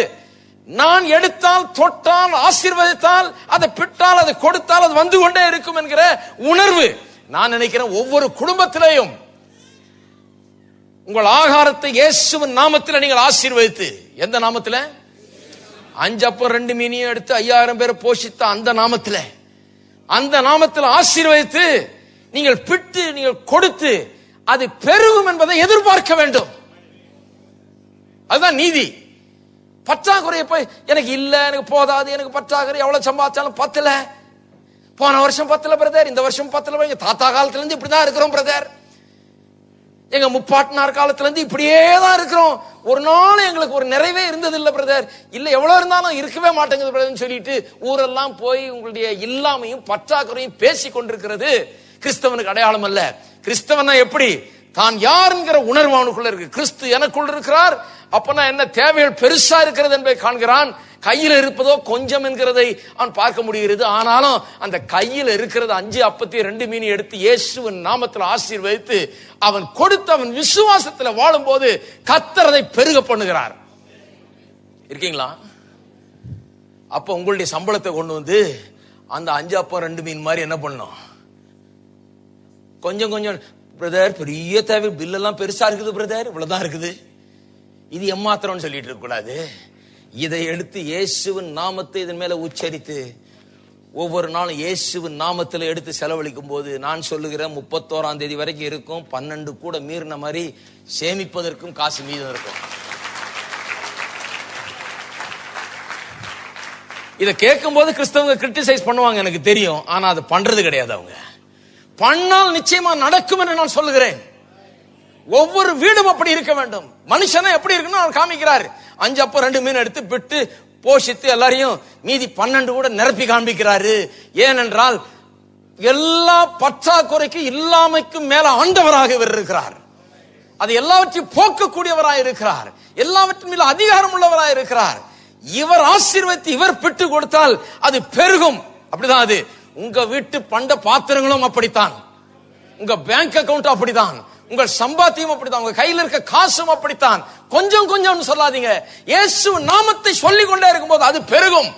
நான் எடுத்தால், தொட்டால், ஆசீர்வதித்தால், அதை பிட்டால், அதை கொடுத்தால் அது வந்து கொண்டே இருக்கும் என்கிற உணர்வு. நான் நினைக்கிறேன் ஒவ்வொரு குடும்பத்திலேயும் உங்கள் ஆகாரத்தை இயேசுவின் நாமத்தில் நீங்கள் ஆசீர்வதித்து, எந்த நாமத்தில்? 5 அப்பம் 2 மீனையும் எடுத்து 5000 பேரை போஷித்த அந்த நாமத்தில் ஆசீர்வதித்து நீங்கள் பிட்டு, நீங்கள் கொடுத்து அது பெருகும் என்பதை எதிர்பார்க்க வேண்டும். அதுதான் நீதி. பற்றாக்குறையை போய் எனக்கு இல்ல, எனக்கு போதாது, எனக்கு பற்றாக்குறை, எவ்வளவு சம்பாதிச்சாலும் பத்தல, போன வருஷம் பத்தல பிரதர், இந்த வருஷம் பத்தல, எங்க தாத்தா காலத்துல இருந்து இப்படிதான் இருக்கிறோம் பிரதர், எங்க முப்பாட்டினார் காலத்துல இருந்து இப்படியே தான் இருக்கிறோம், ஒரு நாள் எங்களுக்கு ஒரு நிறைவே இருந்தது இல்ல பிரதர், இல்ல எவ்வளவு இருந்தாலும் இருக்கவே மாட்டேங்குது பிரதர்னு சொல்லிட்டு ஊரெல்லாம் போய் உங்களுடைய இல்லாமையும் பற்றாக்குறையும் பேசி கொண்டிருக்கிறது கிறிஸ்தவனுக்கு அடையாளம் அல்ல. கிறிஸ்தவனா எப்படி? தான் யாருங்கிற உணர்வு அவனுக்குள்ள இருக்கு. கிறிஸ்து எனக்குள் இருக்கிறார், அப்பனா என்ன தேவைகள் பெருசா இருக்கிறது என்பதை காண்கிறான். கையில் இருப்பதோ கொஞ்சம் என்கிறதை அவன் பார்க்க முடிகிறது. ஆனாலும் அந்த கையில் இருக்கிறது 5 அப்பத்தையும் 2 மீனை எடுத்து இயேசுவின் நாமத்தில் ஆசீர்வதித்து அவன் கொடுத்து அவன் விசுவாசத்தில் வாழும் போது கர்த்தர் அதை பெருக பண்ணுகிறார். இருக்கீங்களா? அப்ப உங்களுடைய சம்பளத்தை கொண்டு வந்து அந்த 5 அப்பம் 2 மீன் மாதிரி என்ன பண்ணும்? கொஞ்சம் கொஞ்சம் பிரதர், பெரிய தேவை, பில் எல்லாம் பெருசா இருக்குது பிரதர், இவ்வளவுதான் இருக்குது, இது எம்மாத்திரம்னு சொல்லிட்டு இருக்க கூடாது. இதை எடுத்து இயேசுவின் நாமத்தை இதன் மேல உச்சரித்து ஒவ்வொரு நாளும் இயேசுவின் நாமத்தில் எடுத்து செலவழிக்கும் போது நான் சொல்லுகிறேன் 31ஆம் தேதி வரைக்கும் இருக்கும். 12 கூட மீறின மாதிரி சேமிப்பதற்கும் காசு மீதம் இருக்கும். இதை கேட்கும் போது கிறிஸ்தவங்க கிரிட்டிசைஸ் பண்ணுவாங்க, எனக்கு தெரியும். ஆனா அது பண்றது கிடையாது. அவங்க பண்ணால் நிச்சயமா நடக்கும் என்று நான் சொல்லுகிறேன். ஒவ்வொரு வீடும் அப்படி இருக்க வேண்டும். மனுஷனா எப்படி இருக்கணும் அவர் காமிக்கிறார். 5 அப்பம் 2 மீன் எடுத்து விட்டு போஷித்து எல்லாரையும் மீதி 12 கூட நிரப்பி காண்பிக்கிறாரு. ஏனென்றால் எல்லா பற்றாக்குறைக்கு இல்லாமைக்கும் மேல ஆண்டவராக இவர் இருக்கிறார். அது எல்லாவற்றையும் போக்கக்கூடியவராக இருக்கிறார். எல்லாவற்றின் மேல அதிகாரம் உள்ளவராக இருக்கிறார். இவர் ஆசீர்வதித்து இவர் பெற்று கொடுத்தால் அது பெருகும். அப்படிதான் அது. உங்க வீட்டு பண்ட பாத்திரங்களும் அப்படித்தான், உங்க பேங்க் அக்கவுண்ட் அப்படித்தான், உங்கள் சம்பாத்தியம் அப்படித்தான், உங்க கையில் இருக்க காசும் அப்படித்தான். கொஞ்சம் கொஞ்சம் சொல்லாதீங்க. இயேசு நாமத்தை சொல்லிக் கொண்டே இருக்கும்போது அது பெருகும்.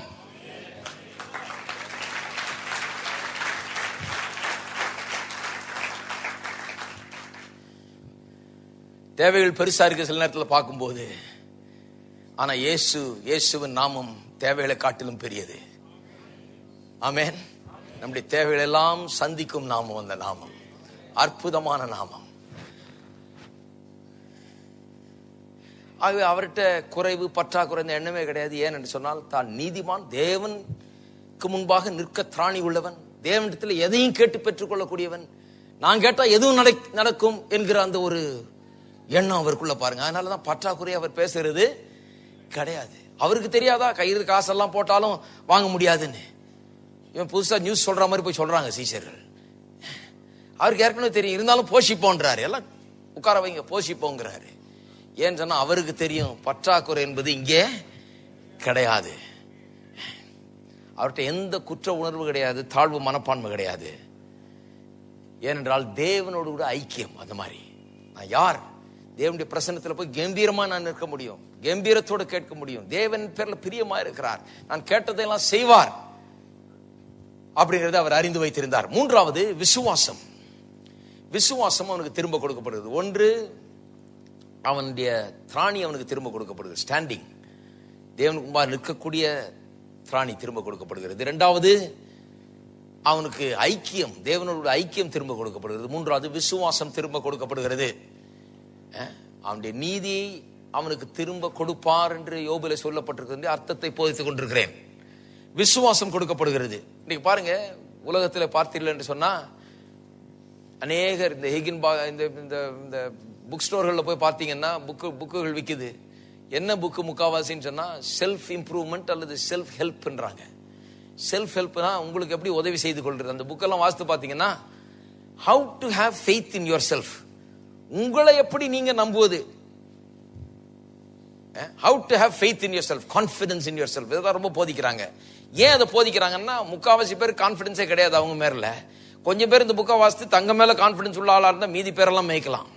தேவைகள் பெருசா இருக்கு சில நேரத்தில் பார்க்கும்போது. ஆனா இயேசுவின் நாமம் தேவைகளை காட்டிலும் பெரியது. ஆமென். நம்முடைய தேவைகள் எல்லாம் சந்திக்கும் நாமம் அந்த நாமம். அற்புதமான நாமம். ஆகவே அவர்கிட்ட குறைவு பற்றாக்குறை எண்ணமே கிடையாது. ஏனென்று சொன்னால் தான் நீதிமான், தேவனுக்கு முன்பாக நிற்க திராணி உள்ளவன், தேவனிடத்தில் எதையும் கேட்டு பெற்றுக் கொள்ளக்கூடியவன், நான் கேட்டா எதுவும் நடக்கும் என்கிற அந்த ஒரு எண்ணம் அவருக்குள்ள பாருங்க. அதனாலதான் பற்றாக்குறை அவர் பேசுறது கிடையாது. அவருக்கு தெரியாதா கையில் காசெல்லாம் போட்டாலும் வாங்க முடியாதுன்னு? இவன் புதுசா நியூஸ் சொல்ற மாதிரி போய் சொல்றாங்க சீஷர்கள். அவருக்கு ஏற்கனவே தெரியும், இருந்தாலும் போஷிப்போன்றாரு. எல்லாம் உட்கார வைங்க போஷிப்போங்கிறாரு. ஏன்னு சொன்னா அவருக்கு தெரியும் பற்றாக்குறை என்பது இங்கே கிடையாது. அவர்கிட்ட எந்த குற்ற உணர்வு கிடையாது, தாழ்வு மனப்பான்மை கிடையாது. ஏனென்றால் தேவனோடு கூட ஐக்கியம். அந்த மாதிரி நான் யார், தேவனுடைய பிரசன்னத்தில் போய் கம்பீரமா நான் நிற்க முடியும், கம்பீரத்தோடு கேட்க முடியும். தேவன் பேர்ல பிரியமா இருக்கிறார், நான் கேட்டதையெல்லாம் செய்வார் அப்படிங்கறத அவர் அறிந்து வைத்திருந்தார். மூன்றாவது விசுவாசம். விசுவாசம் அவனுக்கு திரும்ப கொடுக்கப்படுகிறது. ஒன்று, அவனுடைய திராணி அவனுக்கு திரும்ப கொடுக்கப்படுகிறது, ஸ்டாண்டிங், தேவனுக்கு முன்பாக நிற்கக்கூடிய திராணி திரும்ப கொடுக்கப்படுகிறது. இரண்டாவது, அவனுக்கு ஐக்கியம், தேவனோட ஐக்கியம் திரும்ப கொடுக்கப்படுகிறது. மூன்றாவது, விசுவாசம் திரும்ப கொடுக்கப்படுகிறது. அவனுடைய நீதியை அவனுக்கு திரும்ப கொடுப்பார் என்று யோபிலே சொல்லப்பட்டிருக்கிறது. அர்த்தத்தை போதித்துக் கொண்டிருக்கிறேன். விசுவாசம் கொடுக்கப்படுகிறது. இன்னைக்கு பாருங்க, உலகத்தில் பார்த்தீர்கள் என்று சொன்னா அநேகர் இந்த ஹிகின்பா இந்த புக் ஸ்டோர்களில் போய் பார்த்தீங்கன்னா புக்குகள் விற்குது. என்ன புக்கு முக்காவாசின்னு சொன்னா செல்ஃப் இம்ப்ரூவ்மெண்ட் அல்லது செல்ஃப் ஹெல்ப்ன்றாங்க. செல்ஃப் ஹெல்ப்னா உங்களுக்கு எப்படி உதவி செய்து கொள்றது. அந்த புக்கெல்லாம் வாசித்து பார்த்தீங்கன்னா how to have faith in your self, உங்களை எப்படி நீங்க நம்புவது, how to have faith in your self, confidence in your self, இதான் ரொம்ப போதிக்கிறாங்க. ஏன் அதை போதிக்கிறாங்கன்னா முக்காவாசி பேர் கான்ஃபிடன்ஸே கிடையாது அவங்க மேல. கொஞ்சம் பேர் இந்த புக்கை வாசித்து தங்க மேல கான்ஃபிடன்ஸ் உள்ள ஆளா இருந்தா மீதி பேரெல்லாம் மேய்க்கலாம்.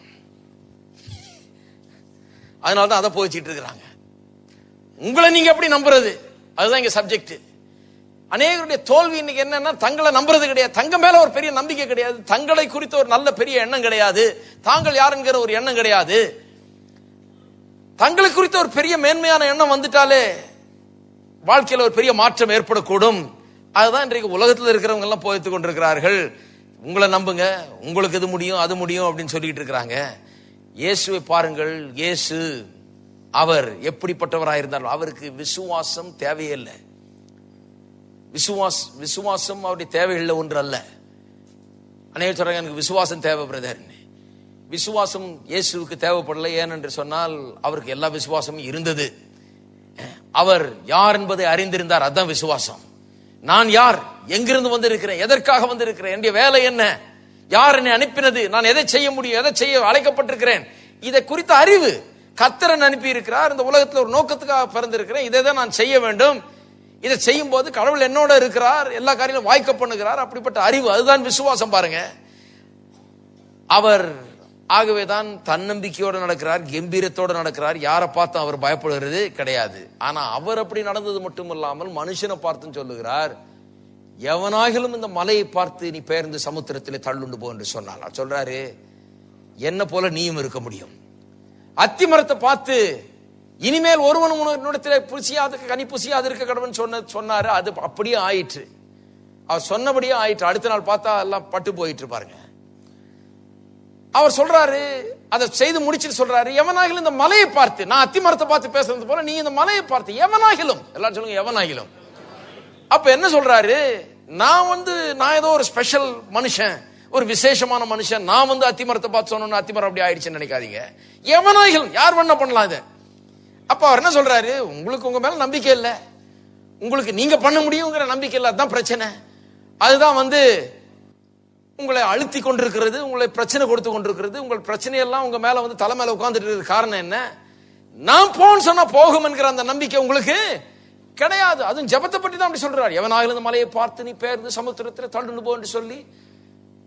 அதனாலதான் அதை போதிச்சிட்டு இருக்கிறாங்க. உங்களை நீங்க எப்படி நம்புறது, அதுதான் இங்க சப்ஜெக்ட். அநேகருடைய தோல்வி இன்னைக்கு என்னன்னா தங்களை நம்புறது கிடையாது, தங்க மேல ஒரு பெரிய நம்பிக்கை கிடையாது, தங்களை குறித்த ஒரு நல்ல பெரிய எண்ணம் கிடையாது, தாங்கள் யாருங்கிற ஒரு எண்ணம் கிடையாது. தங்களை குறித்த ஒரு பெரிய மேன்மையான எண்ணம் வந்துட்டாலே வாழ்க்கையில் ஒரு பெரிய மாற்றம் ஏற்படக்கூடும். அதுதான் இன்றைக்கு உலகத்தில் இருக்கிறவங்க எல்லாம் போதித்துக் கொண்டிருக்கிறார்கள். உங்களை நம்புங்க, உங்களுக்கு இது முடியும் அது முடியும் அப்படின்னு சொல்லிட்டு இருக்கிறாங்க. இயேசுவை பாருங்கள். இயேசு அவர் எப்படிப்பட்டவராக இருந்தாலும் அவருக்கு விசுவாசம் தேவையில்லை. விசுவாசம் அவருடைய தேவையில்லை ஒன்று அல்ல. அநேக சொல்றாங்க எனக்கு விசுவாசம் தேவை பிரதர். விசுவாசம் இயேசுவுக்கு தேவைப்படலை. ஏனென்று சொன்னால் அவருக்கு எல்லா விசுவாசமும் இருந்தது. அவர் யார் என்பதை அறிந்திருந்தார். அதுதான் விசுவாசம். நான் யார், எங்கிருந்து வந்திருக்கிறேன், எதற்காக வந்திருக்கிறேன், என்னுடைய வேலை என்ன, யார் என்னை அனுப்பினது, நான் எதை செய்ய முடியும், எதை செய்ய அழைக்கப்பட்டிருக்கிறேன், இதை குறித்த அறிவு. கர்த்தர் அனுப்பி இருக்கிறார், இந்த உலகத்தில் ஒரு நோக்கத்துக்காக பிறந்திருக்கிறேன், இதை தான் நான் செய்ய வேண்டும், இதை செய்யும் போது கடவுள் என்னோட இருக்கிறார், எல்லா காரியம் வாய்க்க பண்ணுகிறார், அப்படிப்பட்ட அறிவு, அதுதான் விசுவாசம். பாருங்க, அவர் ஆகவேதான் தன்னம்பிக்கையோடு நடக்கிறார், கம்பீரத்தோடு நடக்கிறார். யாரை பார்த்து அவர் பயப்படுகிறது கிடையாது. ஆனா அவர் அப்படி நடந்தது மட்டும் இல்லாமல் மனுஷனை பார்த்து சொல்லுகிறார், எவனாகிலும் இந்த மலையை பார்த்து நீ பெயர்ந்து சமுத்திரத்திலே தள்ளுண்டு போ என்று சொன்னால் சொல்றாரு, என்ன போல நீயும் இருக்க முடியும். அத்தி மரத்தை பார்த்து இனிமேல் ஒருவனும் உன்னிடத்திலே புசியாது கனி புசியாது இருக்க கடவன் சொன்னாரு. அது அப்படியே ஆயிற்று. அவர் சொன்னபடியே ஆயிற்று. அடுத்த நாள் பார்த்தா எல்லாம் பட்டு போயிட்டு பாருங்க. அவர் சொல்றாரு, அதை செய்து முடிச்சுட்டு சொல்றாரு, எவனாகிலும் இந்த மலையை பார்த்து, நான் அத்தி மரத்தை பார்த்து பேசுறது போல நீ இந்த மலையை பார்த்து, எவனாகிலும், எல்லாரும் சொல்லுங்க எவனாகிலும். அப்ப என்ன சொல்றாரு, நான் ஏதோ ஒரு ஸ்பெஷல் மனுஷன், ஒரு விசேஷமான மனுஷன், நான் அத்தி மரத்தை பார்த்து சொன்னோன்னு அத்தி மரம் அப்படி ஆயிடுச்சுன்னு நினைக்காதீங்க. எவனாகிலும் யார் வேணா பண்ணலாம் இதை. அப்ப அவர் என்ன சொல்றாரு, உங்களுக்கு உங்க மேல நம்பிக்கை இல்லை, உங்களுக்கு நீங்க பண்ண முடியுங்கிற நம்பிக்கை இல்லை, அதுதான் பிரச்சனை. அதுதான் உங்களை அழுத்தி கொண்டிருக்கிறது, உங்களை பிரச்சனை கொடுத்து கொண்டிருக்கிறது. உங்கள் பிரச்சனையெல்லாம் உங்க மேல தலை மேல உட்கார்ந்துட்டு இருக்கிற காரணம் என்ன? நான் போன்னு சொன்னா போகும் என்கிற அந்த நம்பிக்கை உங்களுக்கு கிடையாது. அதுவும் ஜெபத்தை பற்றி தான் அப்படி சொல்றாரு. எவனாகிலும் இந்த மலையை பார்த்து நீ பேர்ந்து சமுத்திரத்தில் தள்ளுண்டு போ என்று சொல்லி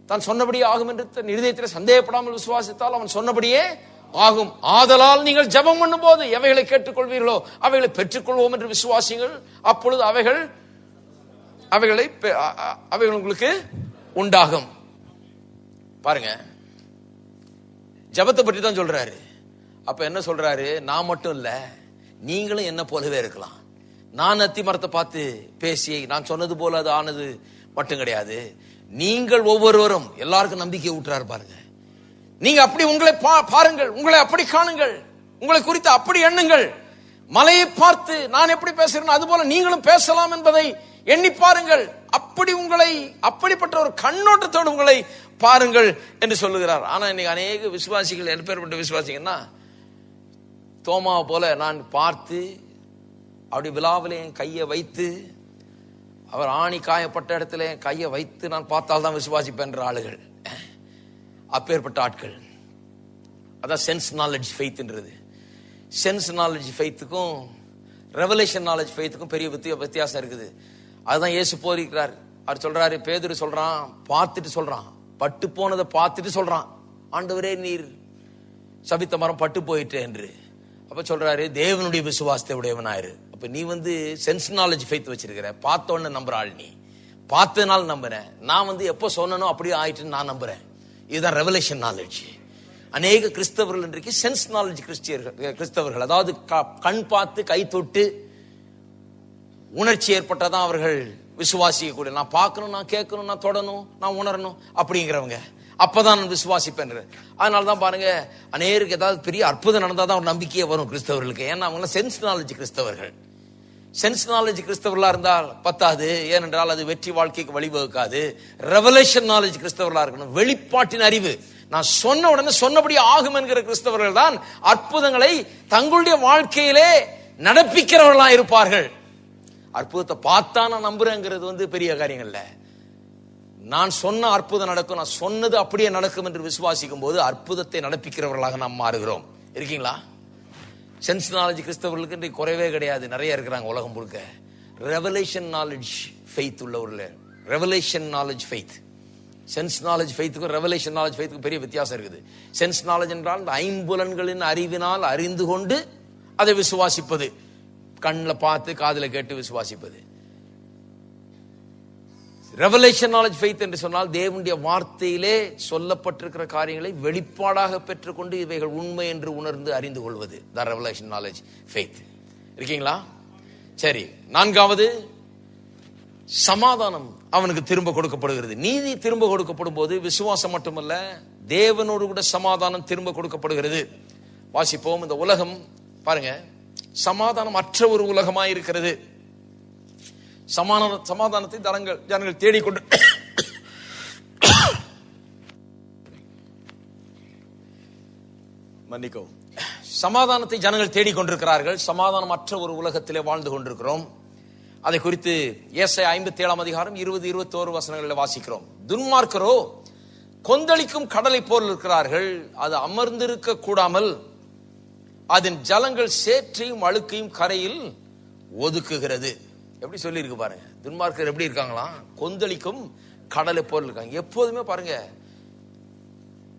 தான் சொன்னபடியே ஆகும் என்று தன் இருதயத்தில் சந்தேகப்படாமல் விசுவாசித்தால் அவன் சொன்னபடியே ஆகும். ஆதலால் நீங்கள் ஜெபம் பண்ணும் போது எவைகளை கேட்டுக்கொள்வீர்களோ அவைகளை பெற்றுக்கொள்வோம் என்று விசுவாசிங்கள். அப்பொழுது அவைகள் உங்களுக்கு உண்டாகும். பாருங்க, ஜெபத்தை பற்றி தான் சொல்றாரு. அப்ப என்ன சொல்றாரு, நான் மட்டும் இல்ல, நீங்களும் என்ன போலவே இருக்கலாம். நான் அத்தி மரத்தை பார்த்து பேசி நான் சொன்னது போல அது ஆனது மட்டும் கிடையாது. நீங்கள் ஒவ்வொருவரும் எல்லாருக்கும் நம்பிக்கை ஊட்டுறாரு பாருங்க. நீங்க அப்படி உங்களை பாருங்கள், உங்களை அப்படி காணுங்கள், உங்களை குறித்து அப்படி எண்ணுங்கள். மலையை பார்த்து நான் எப்படி பேசுறேன் அது போல நீங்களும் பேசலாம் என்பதை எண்ணி பாருங்கள். அப்படி உங்களை அப்படிப்பட்ட ஒரு கண்ணோட்டத்தோடு உங்களை பாருங்கள் என்று சொல்லுகிறார். ஆனா இன்னைக்கு அநேக விசுவாசிகள், எப்பேற்பட்ட விசுவாசிங்கன்னா, தோமாவை போல நான் பார்த்து அப்படி விழாவிலே என் கையை வைத்து, அவர் ஆணி காயப்பட்ட இடத்துல என் கையை வைத்து நான் பார்த்தால்தான் விசுவாசிப்பேன்ற ஆளுகள், அப்பேற்பட்ட ஆட்கள். அதான் சென்ஸ் நாலேஜ் ஃபெய்த்ன்றது. சென்ஸ் நாலேஜ் ஃபெய்த்துக்கும் ரெவலேஷன் நாலேஜ் ஃபெய்த்துக்கும் பெரிய வித்தியாசம் இருக்குது. அதுதான் இயேசு போதிக்கிறார். அவர் சொல்றாரு, பேதுரு சொல்றான், பார்த்துட்டு சொல்றான், பட்டு போனதை பார்த்துட்டு சொல்றான், ஆண்டவரே நீர் சபித்த மரம் பட்டு போயிட்டு என்று. அப்ப சொல்றாரு, தேவனுடைய விசுவாசத்தை உடையவனாயிரு. அப்ப நீ சென்ஸ் நாலேஜ் ஃபெய்த் வச்சிருக்கிற, பார்த்தோன்னு நம்புற ஆள் நீ. பார்த்ததுனால நம்புறேன். நான் எப்போ சொன்னனோ அப்படியே ஆயிட்டுன்னு நான் நம்புறேன். இதுதான் ரெவலேஷன் நாலேஜ். அநேக கிறிஸ்தவர்கள் இன்றைக்கு சென்ஸ் நாலேஜ் கிறிஸ்தவர்கள், அதாவது கண் பார்த்து கை தொட்டு உணர்ச்சி ஏற்பட்டதான் அவர்கள் விசுவாசிக்க கூடிய. நான் பார்க்கணும், நான் கேட்கணும், நான் தொடணும், நான் உணரணும் அப்படிங்கிறவங்க, அப்பதான் நான் விசுவாசிப்பேன். அதனாலதான் பாருங்க, அநேருக்கு ஏதாவது பெரிய அற்புதம் நடந்தாதான் ஒரு நம்பிக்கையே வரும் கிறிஸ்தவர்களுக்கு. ஏன்னா அவங்க சென்ஸ் நாலேஜ் கிறிஸ்தவர்கள். சென்ஸ் நாலேஜ் கிறிஸ்தவர்களா இருந்தால் பத்தாது, ஏனென்றால் அது வெற்றி வாழ்க்கைக்கு வழிவகுக்காது. ரெவலேஷன் நாலேஜ் கிறிஸ்தவர்களா இருக்கணும். வெளிப்பாட்டின் அறிவு, நான் சொன்ன உடனே சொன்னபடி ஆகும் என்கிற கிறிஸ்தவர்கள் தான் அற்புதங்களை தங்களுடைய வாழ்க்கையிலே நடப்பிக்கிறவர்களா இருப்பார்கள். அற்புதத்தை பார்த்தா நான் நம்புறேங்கிறது பெரிய காரியங்கள் இல்ல. நான் சொன்ன அற்புதம் நடக்கும், நான் சொன்னது அப்படியே நடக்கும் என்று விசுவாசிக்கும் போது அற்புதத்தை நடப்பிக்கிறவர்களாக நாம் மாறுகிறோம். இருக்கீங்களா? சென்ஸ் நாலேஜ் கிறிஸ்தவர்களுக்கு இன்றைக்கு குறைவே கிடையாது, நிறைய இருக்கிறாங்க உலகம் முழுக்க. ரெவலேஷன் நாலேஜ் ஃபெய்த் உள்ளவர்கள், revelation knowledge faith. Sense knowledge ஃபெய்த்துக்கும் ரெவலேஷன் நாலேஜ் ஃபெய்த்துக்கும் பெரிய வித்தியாசம் இருக்குது. சென்ஸ் நாலேஜ் என்றால் இந்த ஐம்புலன்களின் அறிவினால் அறிந்து கொண்டு அதை விசுவாசிப்பது, கண்ணில் பார்த்து காதில் கேட்டு விசுவாசிப்பது. ரெவலேஷன் நாலேஜ் ஃபெய்த் என்று சொன்னால் தேவனுடைய வார்த்தையிலே சொல்லப்பட்டிருக்கிற காரியங்களை வெளிப்பாடாக பெற்றுக்கொண்டு இவைகள் உண்மை என்று உணர்ந்து அறிந்து கொள்வது தான் ரெவலேஷன் நாலேஜ் ஃபெய்த். இருக்கீங்களா? சரி, நான்காவது, சமாதானம் அவனுக்கு திரும்ப கொடுக்கப்படுகிறது. நீதி திரும்ப கொடுக்கப்படும் போது விசுவாசம் மட்டுமல்ல, தேவனோடு கூட சமாதானம் திரும்ப கொடுக்கப்படுகிறது. வாசிப்போம். இந்த உலகம் பாருங்க, சமாதானம் அற்ற ஒரு உலகமாய் இருக்கிறது. சமாதானத்தை ஜனங்கள் தேடிக்கொண்டு மன்னிக்கவும், சமாதானத்தை ஜனங்கள் தேடிக்கொண்டிருக்கிறார்கள். சமாதானம் அற்ற ஒரு உலகத்திலே வாழ்ந்து கொண்டிருக்கிறோம். அதை குறித்து ஏசாயா 57 அதிகாரம் 20-21 வசனங்களில் வாசிக்கிறோம். துன்மார்க்கரோ கொந்தளிக்கும் கடலை போல் இருக்கிறார்கள், அது அமர்ந்திருக்க கூடாமல் அதன் ஜலங்கள் சேற்றையும் அழுக்கையும் கரையில் ஒதுக்குகிறது. எப்படி சொல்லி இருக்கு பாருங்க. துன்மார்க்கர் எப்படி இருக்காங்களா? கொந்தளிக்கும் கடலை போல் இருக்காங்க. எப்போதுமே பாருங்க,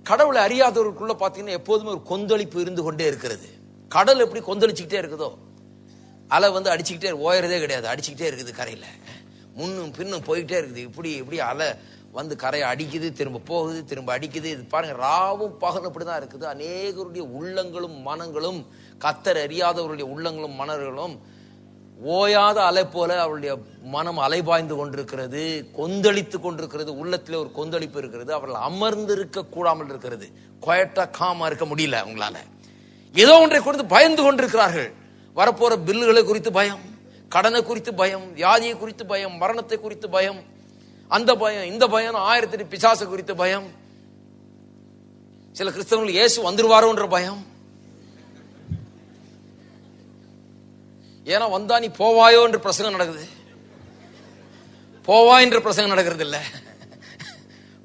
கடவுளை அறியாதவர்களுக்குள்ள பாத்தீங்கன்னா எப்போதுமே ஒரு கொந்தளிப்பு இருந்து கொண்டே இருக்கிறது. கடல் எப்படி கொந்தளிச்சுக்கிட்டே இருக்குதோ, அலை அடிச்சுக்கிட்டே ஓயறதே கிடையாது, அடிச்சுக்கிட்டே இருக்குது கரையில, முன்னும் பின்னும் போயிட்டே இருக்குது. இப்படி அலை கரையை அடிக்குது, திரும்ப போகுது, திரும்ப அடிக்குது. இது பாருங்க, ராவும் பகலும் அப்படிதான் இருக்குது. அநேகருடைய உள்ளங்களும் மனங்களும் கர்த்தர் அறியாதவருடைய உள்ளங்களும் மனர்களும் ஓயாத அலை போல அவருடைய மனம் அலைபாய்ந்து கொண்டிருக்கிறது, கொந்தளித்து கொண்டிருக்கிறது. உள்ளத்திலே ஒரு கொந்தளிப்பு இருக்கிறது. அவர்கள் அமர்ந்திருக்க கூடாமல் இருக்கிறது. குவைட்டா காமா இருக்க முடியல அவங்களால. ஏதோ ஒன்றை குறித்து பயந்து கொண்டிருக்கிறார்கள். வரப்போற பில்லுகளை குறித்து பயம், கடனை குறித்து பயம், வியாதியை குறித்து பயம், மரணத்தை குறித்து பயம், அந்த பயம் இந்த பயம், 1008 பிசாசு குறித்து பயம். சில கிறிஸ்தவர்கள் இயேசு வந்துருவாரோன்ற பயம். ஏன்னா வந்தா நீ போவாயோ என்று பிரசங்கம் நடக்குது. போவா என்ற பிரசங்கம் நடக்கிறது இல்ல.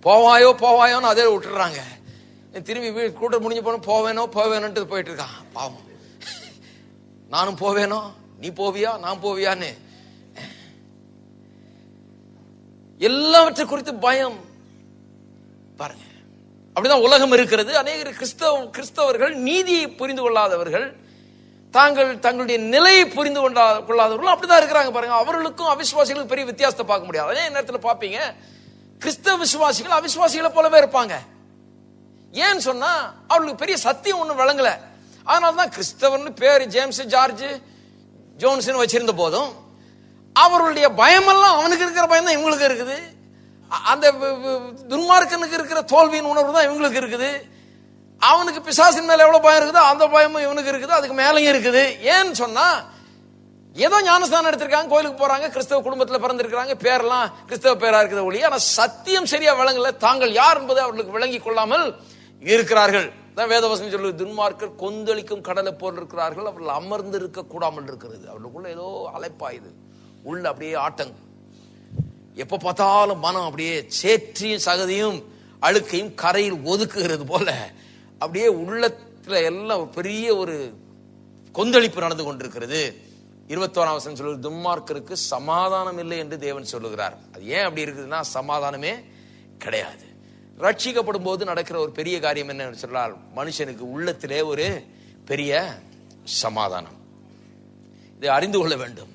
போவாயோ போவாயோன்னு அதே விட்டுறாங்க. திரும்பி வீடு கூட்டம் முடிஞ்சு போன போவேனோன்ட்டு போயிட்டு இருக்கான். பாவம், நானும் போவேனோ, நீ போவியா, நான் போவியான்னு எல்லாவற்றை குறித்து பயம். பாருங்க, அப்படிதான் உலகம் இருக்கிறது. அநேக கிறிஸ்தவர்கள் நீதியை புரிந்து கொள்ளாதவர்கள், தங்களுடைய நிலையை புரிந்து கொள்ளாதவர்கள் அப்படிதான் இருக்கிறாங்க. பாருங்க, அவர்களுக்கும் அவிசுவாசிகளுக்கும் பெரிய வித்தியாசத்தை பார்க்க முடியாது. அதே நேரத்தில் பார்ப்பீங்க, கிறிஸ்தவ விசுவாசிகள் அவிசுவாசிகளை போலவே இருப்பாங்க. ஏன்னு சொன்னா அவர்களுக்கு பெரிய சத்தியம் ஒண்ணும் விளங்கல. அதனாலதான் கிறிஸ்தவர்னு பேரு ஜேம்ஸ் ஜார்ஜ் ஜோன்ஸ் வச்சிருந்த போதும் அவர்களுடைய பயமெல்லாம் அவனுக்கு இருக்கிற பயம் தான் இவங்களுக்கு இருக்குது. அந்த துன்மார்க்கனுக்கு இருக்கிற தோல்வியின் உணர்வு தான் இவங்களுக்கு இருக்குது. அவனுக்கு பிசாசின் மேல எவ்வளவு பயம் இருக்குதோ அந்த பயமும் இவனுக்கு இருக்குது, அதுக்கு மேலேயும் இருக்குது. ஏன்னு சொன்னா ஏதோ ஞானஸ்தானம் எடுத்திருக்காங்க, கோயிலுக்கு போறாங்க, கிறிஸ்தவ குடும்பத்தில் பிறந்திருக்கிறாங்க, பேரெல்லாம் கிறிஸ்தவ பேரா இருக்கிற ஒளி. ஆனா சத்தியம் சரியா விளங்கல, தாங்கள் யார் என்பதை அவர்களுக்கு விளங்கி கொள்ளாமல் இருக்கிறார்கள். வேதவசனம் சொல்லு, துன்மார்க்கர் கொந்தளிக்கும் கடலை போல் இருக்கிறார்கள், அவர்கள் அமர்ந்து இருக்க கூடாமல் இருக்கிறது. அவர்களுக்குள்ள ஏதோ அலைப்பாயுது, உள்ள அப்படியே ஆட்டங்க. எப்ப பார்த்தாலும் மனம் அப்படியே சேற்றியும் சகதியும் அழுக்கையும் கரையில் ஒதுக்குகிறது போல அப்படியே உள்ளத்துல எல்லாம் பெரிய ஒரு கொந்தளிப்பு நடந்து கொண்டிருக்கிறது. 21ஆம் வசனம் சொல்லுது, துன்மார்க்கருக்கு சமாதானம் இல்லை என்று தேவன் சொல்லுகிறார். அது ஏன் அப்படி இருக்குதுன்னா சமாதானமே கிடையாது. ரட்சிக்கப்படும் போது நடக்கிற ஒரு பெரிய காரியம் என்ன சொன்னால், மனுஷனுக்கு உள்ளத்திலே ஒரு பெரிய சமாதானம். இதை அறிந்து கொள்ள வேண்டும்.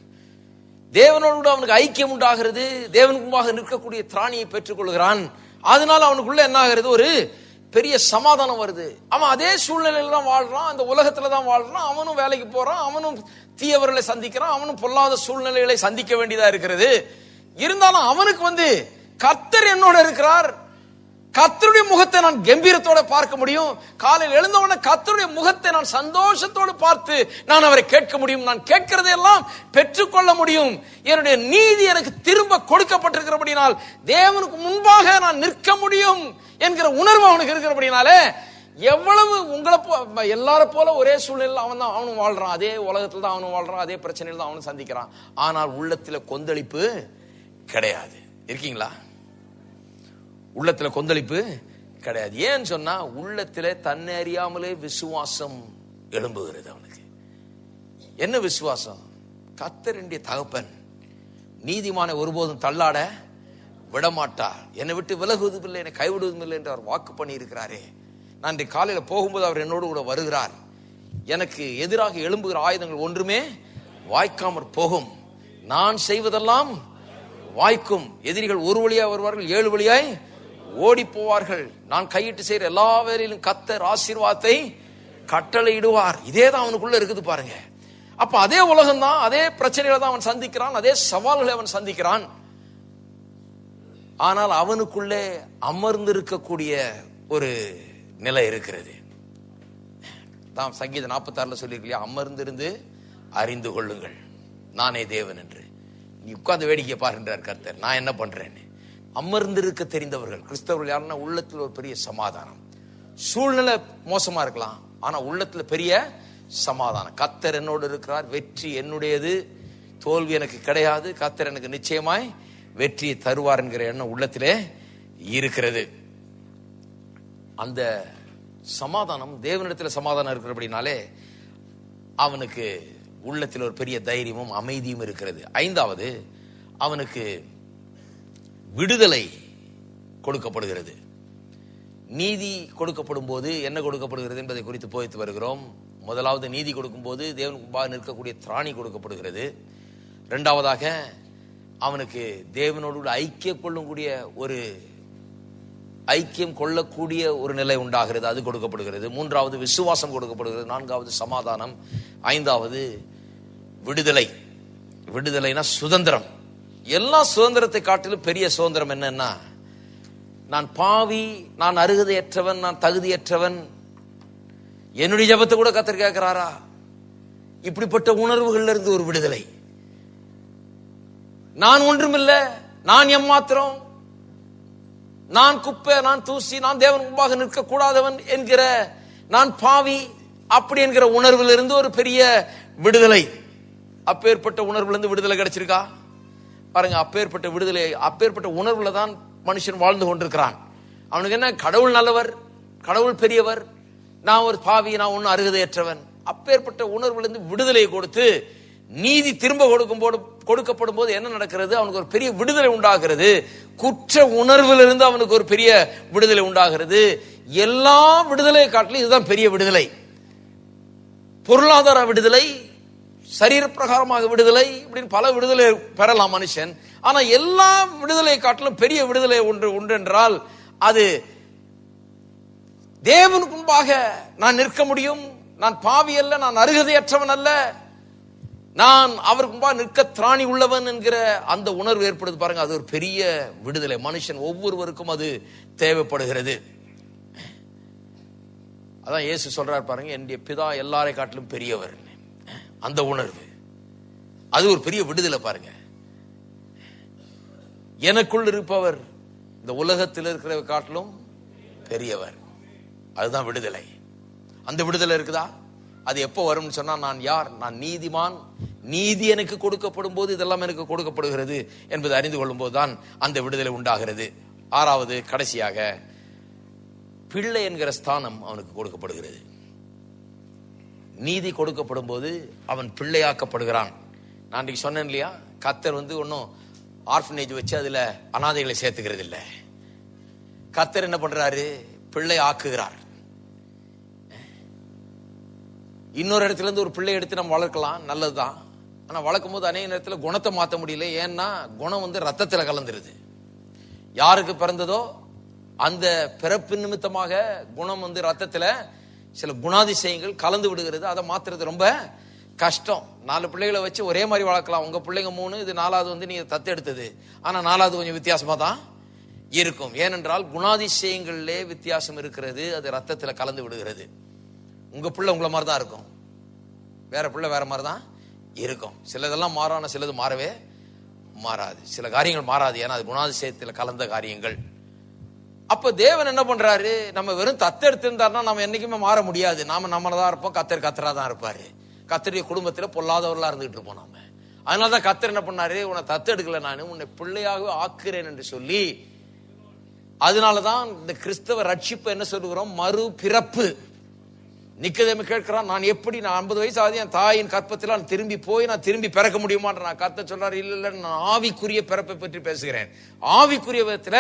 தேவனோடு அவனுக்கு ஐக்கியம் உண்டாகிறது, தேவனுக்கு முன்பாக நிற்கக்கூடிய திராணியை பெற்றுக் கொள்கிறான். அதனால அவனுக்குள்ள என்ன ஆகிறது, ஒரு பெரிய சமாதானம் வருது. அவன் அதே சூழ்நிலையில தான் வாழ்றான், அந்த உலகத்துல தான் வாழ்றான். அவனும் வேலைக்கு போறான், அவனும் தீயவர்களை சந்திக்கிறான், அவனும் பொல்லாத சூழ்நிலைகளை சந்திக்க வேண்டியதா இருக்கிறது. இருந்தாலும் அவனுக்கு கர்த்தர் என்னோட இருக்கிறார், கர்த்தருடைய முகத்தை நான் கம்பீரத்தோட பார்க்க முடியும். காலையில் எழுந்தவன கர்த்தருடைய முகத்தை நான் சந்தோஷத்தோடு பார்த்து நான் அவரை கேட்க முடியும். நான் கேட்கிறதையெல்லாம் பெற்றுக்கொள்ள முடியும். என்னுடைய நீதி எனக்கு திரும்ப கொடுக்கப்பட்டிருக்கிறபடினால் தேவனுக்கு முன்பாக நான் நிற்க முடியும் என்கிற உணர்வு அவனுக்கு இருக்கிறபடினாலே, எவ்வளவு உங்களை எல்லார போல ஒரே சூழ்நிலையில் அவனும் வாழ்றான், அதே உலகத்தில் தான் அவனும் வாழ்றான், அதே பிரச்சனையில் தான் அவனும் சந்திக்கிறான். ஆனால் உள்ளத்துல கொந்தளிப்பு கிடையாது. இருக்கீங்களா? உள்ளத்துல கொந்தளிப்பு கிடையாது. ஏன்னு சொன்னா உள்ளத்துல தன்னை அறியாமலே விசுவாசம் எழும்புகிறது. அவனுக்கு என்ன விசுவாசம்? கர்த்தருடைய தகப்பன் நீதிமானை ஒருபோதும் தள்ளாட விடமாட்டார், என்னை விட்டு விலகுவதும் இல்லை, என்னை கைவிடுவதும் இல்லை என்று அவர் வாக்கு பண்ணி இருக்கிறாரே. நான் இன்றைக்கு காலையில போகும்போது அவர் என்னோடு கூட வருகிறார். எனக்கு எதிராக எழும்புகிற ஆயுதங்கள் ஒன்றுமே வாய்க்காமற் போகும், நான் செய்வதெல்லாம் வாய்க்கும். எதிரிகள் ஒரு வழியாய் வருவார்கள், 7 வழியாய் ஓடி போவார்கள். நான் கையிட்டு செய்யற எல்லா வேலையிலும் கர்த்தர் ஆசீர்வாதத்தை கட்டளையிடுவார். இதே தான் அவனுக்குள்ள இருக்குது பாருங்க. அப்ப அதே உலகம் தான், அதே பிரச்சனைகளை தான் அவன் சந்திக்கிறான், அதே சவால்களை அவன் சந்திக்கிறான். ஆனால் அவனுக்குள்ளே அமர்ந்திருக்கக்கூடிய ஒரு நிலை இருக்கிறது. தான் சங்கீதம் 46 சொல்லிருக்கலையா, அமர்ந்திருந்து அறிந்து கொள்ளுங்கள் நானே தேவன் என்று. நீ உட்கார்ந்து வேடிக்கை பாருன்றார் கர்த்தர், நான் என்ன பண்றேன்னு. அமர்ந்திருக்க தெரிந்தவர்கள் கிறிஸ்தவர்கள் யாருன்னா உள்ளத்துல ஒரு பெரிய சமாதானம். சூழ்நிலை மோசமா இருக்கலாம், ஆனா உள்ளத்துல பெரிய சமாதானம். கர்த்தர் என்னோடு இருக்கிறார், வெற்றி என்னுடையது, தோல்வி எனக்கு கிடையாது, கர்த்தர் எனக்கு நிச்சயமாய் வெற்றியை தருவார் என்கிற எண்ணம் உள்ளத்திலே இருக்கிறது. அந்த சமாதானம் தேவனிடத்துல சமாதானம் இருக்கிறபடினாலே அவனுக்கு உள்ளத்தில் ஒரு பெரிய தைரியமும் அமைதியும் இருக்கிறது. 5வது, அவனுக்கு விடுதலை கொடுக்கப்படுகிறது. நீதி கொடுக்கப்படும் போது என்ன கொடுக்கப்படுகிறது என்பதை குறித்து போதித்து வருகிறோம். முதலாவது, நீதி கொடுக்கும் போது தேவனுக்கு முன்பாக நிற்கக்கூடிய திராணி கொடுக்கப்படுகிறது. 2வதாக, அவனுக்கு தேவனோடு ஐக்கிய கொள்ளக்கூடிய ஒரு ஐக்கியம் கொள்ளக்கூடிய ஒரு நிலை உண்டாகிறது, அது கொடுக்கப்படுகிறது. மூன்றாவது விசுவாசம் கொடுக்கப்படுகிறது. நான்காவது சமாதானம். ஐந்தாவது விடுதலை. விடுதலைனா சுதந்திரம். எல்லா சுதந்திரத்தை காட்டிலும் பெரிய சுதந்திரம் என்னன்னா, நான் பாவி, நான் அருகதையற்றவன், நான் தகுதியற்றவன், என்னுடைய ஜெபத்தை கூட கர்த்தர் கேட்கிறாரா? இப்படிப்பட்ட உணர்வுகள்ல இருந்து ஒரு விடுதலை. நான் ஒன்றுமில்லை, நான் எம்மாத்திரம், நான் குப்பை, நான் தூசி, நான் தேவன் முன்பாக நிற்க கூடாதவன் என்கிற, நான் பாவி அப்படி என்கிற உணர்வில் இருந்து ஒரு பெரிய விடுதலை. அப்பேற்பட்ட உணர்வுல இருந்து விடுதலை கிடைச்சிருக்கா பாருங்க. அப்பேற்பட்ட விடுதலை, அப்பேற்பட்ட உணர்வுல தான் மனுஷன் வாழ்ந்து கொண்டிருக்கிறான். அவனுக்கு என்ன, கடவுள் நல்லவர், கடவுள் பெரியவர், நான் ஒரு பாவி, நான் ஒன்னும் அருகதையற்றவன். அப்பேற்பட்ட உணர்வுல இருந்து விடுதலையை கொடுத்து நீதி திரும்ப கொடுக்கப்படும் போது என்ன நடக்கிறது? அவனுக்கு ஒரு பெரிய விடுதலை உண்டாகிறது. குற்ற உணர்விலிருந்து அவனுக்கு ஒரு பெரிய விடுதலை உண்டாகிறது. எல்லா விடுதலையை காட்டிலும் இதுதான் பெரிய விடுதலை. பொருளாதார விடுதலை, சரீர பிரகாரமாக விடுதலை, இப்படின்னு பல விடுதலை பெறலாம் மனுஷன். ஆனா எல்லா விடுதலையை காட்டிலும் பெரிய விடுதலை ஒன்று என்றால் அது தேவனுக்கு முன்பாக நான் நிற்க முடியும், நான் பாவி அல்ல, நான் அருகதையற்றவன் அல்ல, நான் அவருக்கு முன்பாக நிற்க திராணி உள்ளவன் என்கிற அந்த உணர்வு ஏற்படுது பாருங்க. அது ஒரு பெரிய விடுதலை. மனுஷன் ஒவ்வொருவருக்கும் அது தேவைப்படுகிறது. அதான் இயேசு சொல்றார் பாருங்க, என்னுடைய பிதா எல்லாரை காட்டிலும் பெரியவர். அந்த உணர்வு, அது ஒரு பெரிய விடுதலை பாருங்க. எனக்குள் இருப்பவர் இந்த உலகத்தில் இருக்கிற காட்டிலும் பெரியவர். அதுதான் விடுதலை. அந்த விடுதலை இருக்குதா? அது எப்போ வரும்னு சொன்னா, நான் யார், நான் நீதிமான், நீதி எனக்கு கொடுக்கப்படும் போது இதெல்லாம் எனக்கு கொடுக்கப்படுகிறது என்பதை அறிந்து கொள்ளும் போதுதான் அந்த விடுதலை உண்டாகிறது. ஆறாவது, கடைசியாக பிள்ளை என்கிற ஸ்தானம் அவனுக்கு கொடுக்கப்படுகிறது. நீதி கொடுக்கப்படும் போது அவன் பிள்ளையாக்கப்படுகிறான். நான் இன்றைக்கு சொன்னேன் இல்லையா, கர்த்தர் ஒன்னும் ஆர்ஃபனேஜ் வச்சு அதுல அனாதைகளை சேர்த்துக்கிறது இல்லை. கர்த்தர் என்ன பண்றாரு? பிள்ளை ஆக்குகிறார். இன்னொரு இடத்துல இருந்து ஒரு பிள்ளை எடுத்து நம்ம வளர்க்கலாம், நல்லதுதான். ஆனா வளர்க்கும் போது அநேக நேரத்தில் குணத்தை மாற்ற முடியல. ஏன்னா குணம் ரத்தத்துல கலந்துருது. யாருக்கு பிறந்ததோ அந்த பிறப்பு நிமித்தமாக குணம் ரத்தத்துல சில குணாதிசயங்கள் கலந்து விடுகிறது. அதை மாத்துறது ரொம்ப கஷ்டம். 4 பிள்ளைகளை வச்சு ஒரே மாதிரி வளர்க்கலாம். உங்க பிள்ளைங்க 3, இது 4வது நீங்க தத்தெடுத்தது. ஆனா 4வது கொஞ்சம் வித்தியாசமா தான் இருக்கும். ஏனென்றால் குணாதிசயங்களிலே வித்தியாசம் இருக்கிறது. அது ரத்தத்துல கலந்து விடுகிறது. உங்க பிள்ளை உங்களை மாதிரி தான் இருக்கும், வேற பிள்ளை வேற மாதிரி தான் இருக்கும். சிலதெல்லாம் மாறான, சிலது மாறவே மாறாது. சில காரியங்கள் மாறாது, ஏன்னா அது குணாதிசயத்தில் கலந்த காரியங்கள். அப்ப தேவன் என்ன பண்றாரு? நம்ம வெறும் தத்தெடுத்திருந்தாருன்னா நம்ம என்னைக்குமே மாற முடியாது. நாம நம்மளதான் இருப்போம், கத்தரா தான் இருப்பாரு. கத்தருடைய குடும்பத்துல பொல்லாதவர்களா இருந்துகிட்டு இருப்போம் நாம. அதனாலதான் கத்தர் என்ன பண்ணாரு? உன்னை தத்தெடுக்கல, நான் உன்னை பிள்ளையாகவே ஆக்குறேன் என்று சொல்லி. அதனாலதான் இந்த கிறிஸ்தவ ரட்சிப்பு என்ன சொல்லுகிறோம்? மறு பிறப்பு. நிக்கதேமு கேட்கிறான், நான் எப்படி, நான் 50 வயசு ஆகுது, என் தாயின் கற்பத்தில் நான் திரும்பி போய் நான் திரும்பி பிறக்க முடியுமான்ற. நான் கர்த்தர் சொல்றாரு, இல்ல நான் ஆவிக்குரிய பிறப்பை பற்றி பேசுகிறேன். ஆவிக்குரிய விதத்துல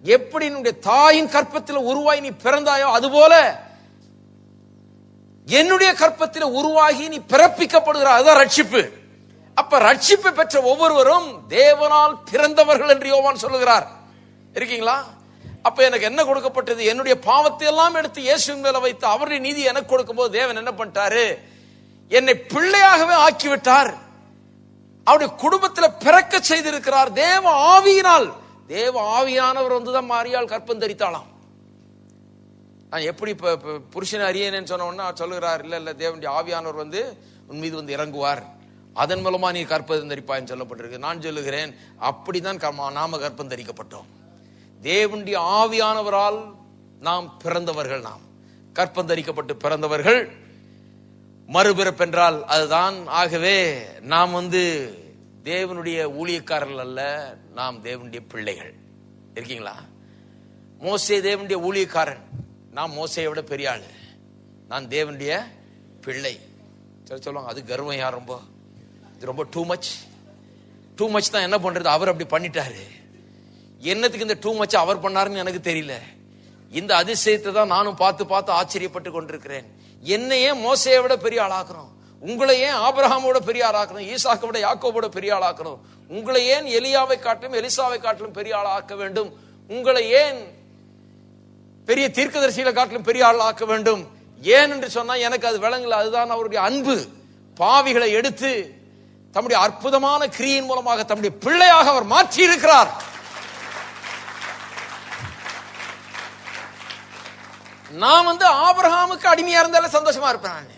எப்படி என்னுடைய தாயின் கற்பத்தில் உருவாகி நீ பிறந்தாயோ அதுபோல என்னுடைய கற்பத்தில் உருவாகி நீ பிறப்பிக்கப்படுகிறாய். அதுதான் ரட்சிப்பு. அப்ப ரட்சிப்பை பெற்ற ஒவ்வொருவரும் தேவனால் பிறந்தவர்கள் என்று யோவான் சொல்லுகிறார். இருக்கீங்களா? அப்ப எனக்கு என்ன கொடுக்கப்பட்டது? என்னுடைய பாவத்தை எல்லாம் எடுத்து இயேசுவின் மேல வைத்து அவருடைய நீதி எனக்கு கொடுக்கும் போது தேவன் என்ன பண்ணிட்டாரு? என்னை பிள்ளையாகவே ஆக்கிவிட்டார். அவருடைய குடும்பத்தில் பிறக்க செய்திருக்கிறார். தேவ ஆவியினால். தேவ ஆவியானவர் வந்துதான் மாரியாள் கற்பம் தரித்தாளாம். நான் எப்படி புருஷனை அறியேன்னு சொன்ன உடனே சொல்லுகிறார், இல்ல தேவனுடைய ஆவியானவர் உன் மீது இறங்குவார், அதன் மூலமா நீ கற்பம் தரிப்பான்னு சொல்லப்பட்டிருக்கு. நான் சொல்லுகிறேன், அப்படிதான் நாம கற்பம் தரிக்கப்பட்டோம். தேவனுடைய ஆவியானவரால் நாம் பிறந்தவர்கள். நாம் கற்பம் தரிக்கப்பட்டு பிறந்தவர்கள். மறுபிறப்பு என்றால் அதுதான். ஆகவே நாம் தேவனுடைய ஊழியக்காரர்கள் அல்ல, நாம் தேவனுடைய பிள்ளைகள். இருக்கீங்களா? மோசே தேவனுடைய ஊழியக்காரன், நான் மோசையை விட பெரிய ஆளு, நான் தேவனுடைய பிள்ளை. சொல்லுவாங்க அது கர்வம். யார் ரொம்ப, இது ரொம்ப டூ மச் தான். என்ன பண்றது? அவர் அப்படி பண்ணிட்டாரு. என்னத்துக்கு இந்த டூ மச் அவர் பண்ணாருன்னு எனக்கு தெரியல. இந்த அதிசயத்தை தான் நானும் பார்த்து ஆச்சரியப்பட்டு கொண்டிருக்கிறேன். என்னையே மோசையை விட பெரிய ஆளாக்கணும், உங்களை ஏன் ஆபிரகாமோட பெரிய ஆளாக்கணும், ஈசாக்கை விட யாக்கோபோட பெரிய ஆளாக்கணும், உங்களை ஏன் எலியாவை காட்டிலும் எலிசாவை காட்டிலும் பெரிய ஆளாக்க வேண்டும், உங்களை ஏன் பெரிய தீர்க்கதரிசிகளை காட்டிலும் பெரிய ஆள் ஆக்க வேண்டும். ஏன் என்று சொன்னா எனக்கு அது விளங்கல. அதுதான் அவருடைய அன்பு. பாவிகளை எடுத்து தம்முடைய அற்புதமான கிரியின் மூலமாக தம்முடைய பிள்ளையாக அவர் மாற்றி இருக்கிறார். நான் ஆபிரகாமுக்கு அடிமையா இருந்தாலும் சந்தோஷமா இருப்பேன்.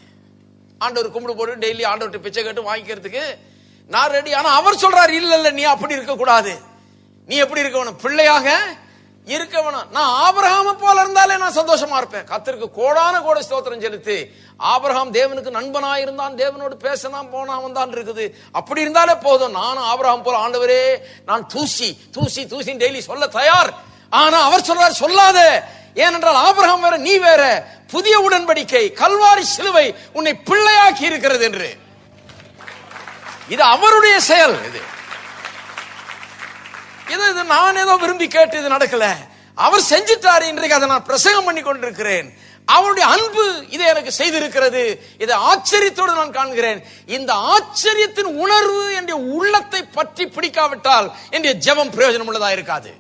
ஆண்டவர் கும்பிடு போட்டு டெய்லி ஆண்டவர்கிட்ட பிச்சை கேட்டு வாங்கிக்கிறதுக்கு நான் ரெடி. ஆனா அவர் சொல்றாரு, இல்ல நீ அப்படி இருக்க கூடாது, நீ எப்படி இருக்க வேணும், பிள்ளையாக இருக்க வேணும். நான் ஆபிரகாம போல இருந்தாலே நான் சந்தோஷமா இருப்பேன். கர்த்தருக்கு கோடான கோடி ஸ்தோத்திரம் செலுத்தி, ஆபிரகாம் தேவனுக்கு நண்பனா இருந்தான், தேவனோடு பேசினான், போனா வந்தான் இருக்குது. அப்படி இருந்தாலே போதும். நானும் ஆபிரகாம் போல, ஆண்டவரே நான் தூசி தூசி தூசி டெய்லி சொல்ல தயார். ஆனா அவர் சொல்றாரு, சொல்லாத. ஏனென்றால் ஆபிரகாம் வேற, நீ வேற. புதிய உடன்படிக்கை கல்வாரி சிலுவை உன்னை பிள்ளையாக்கி இருக்கிறது என்று. இது அவருடைய செயல். இது நான் ஏதோ விரும்பி கேட்டு இது நடக்கல, அவர் செஞ்சிட்டாரு. இன்றைக்கு அதை நான் பிரசங்கம் பண்ணி கொண்டிருக்கிறேன். அவருடைய அன்பு இதை எனக்கு செய்திருக்கிறது. இதை ஆச்சரியத்தோடு நான் காண்கிறேன். இந்த ஆச்சரியத்தின் உணர்வு என்னுடைய உள்ளத்தை பற்றி பிடிக்காவிட்டால் என்னுடைய ஜெபம் பிரயோஜனம் உள்ளதா இருக்காது.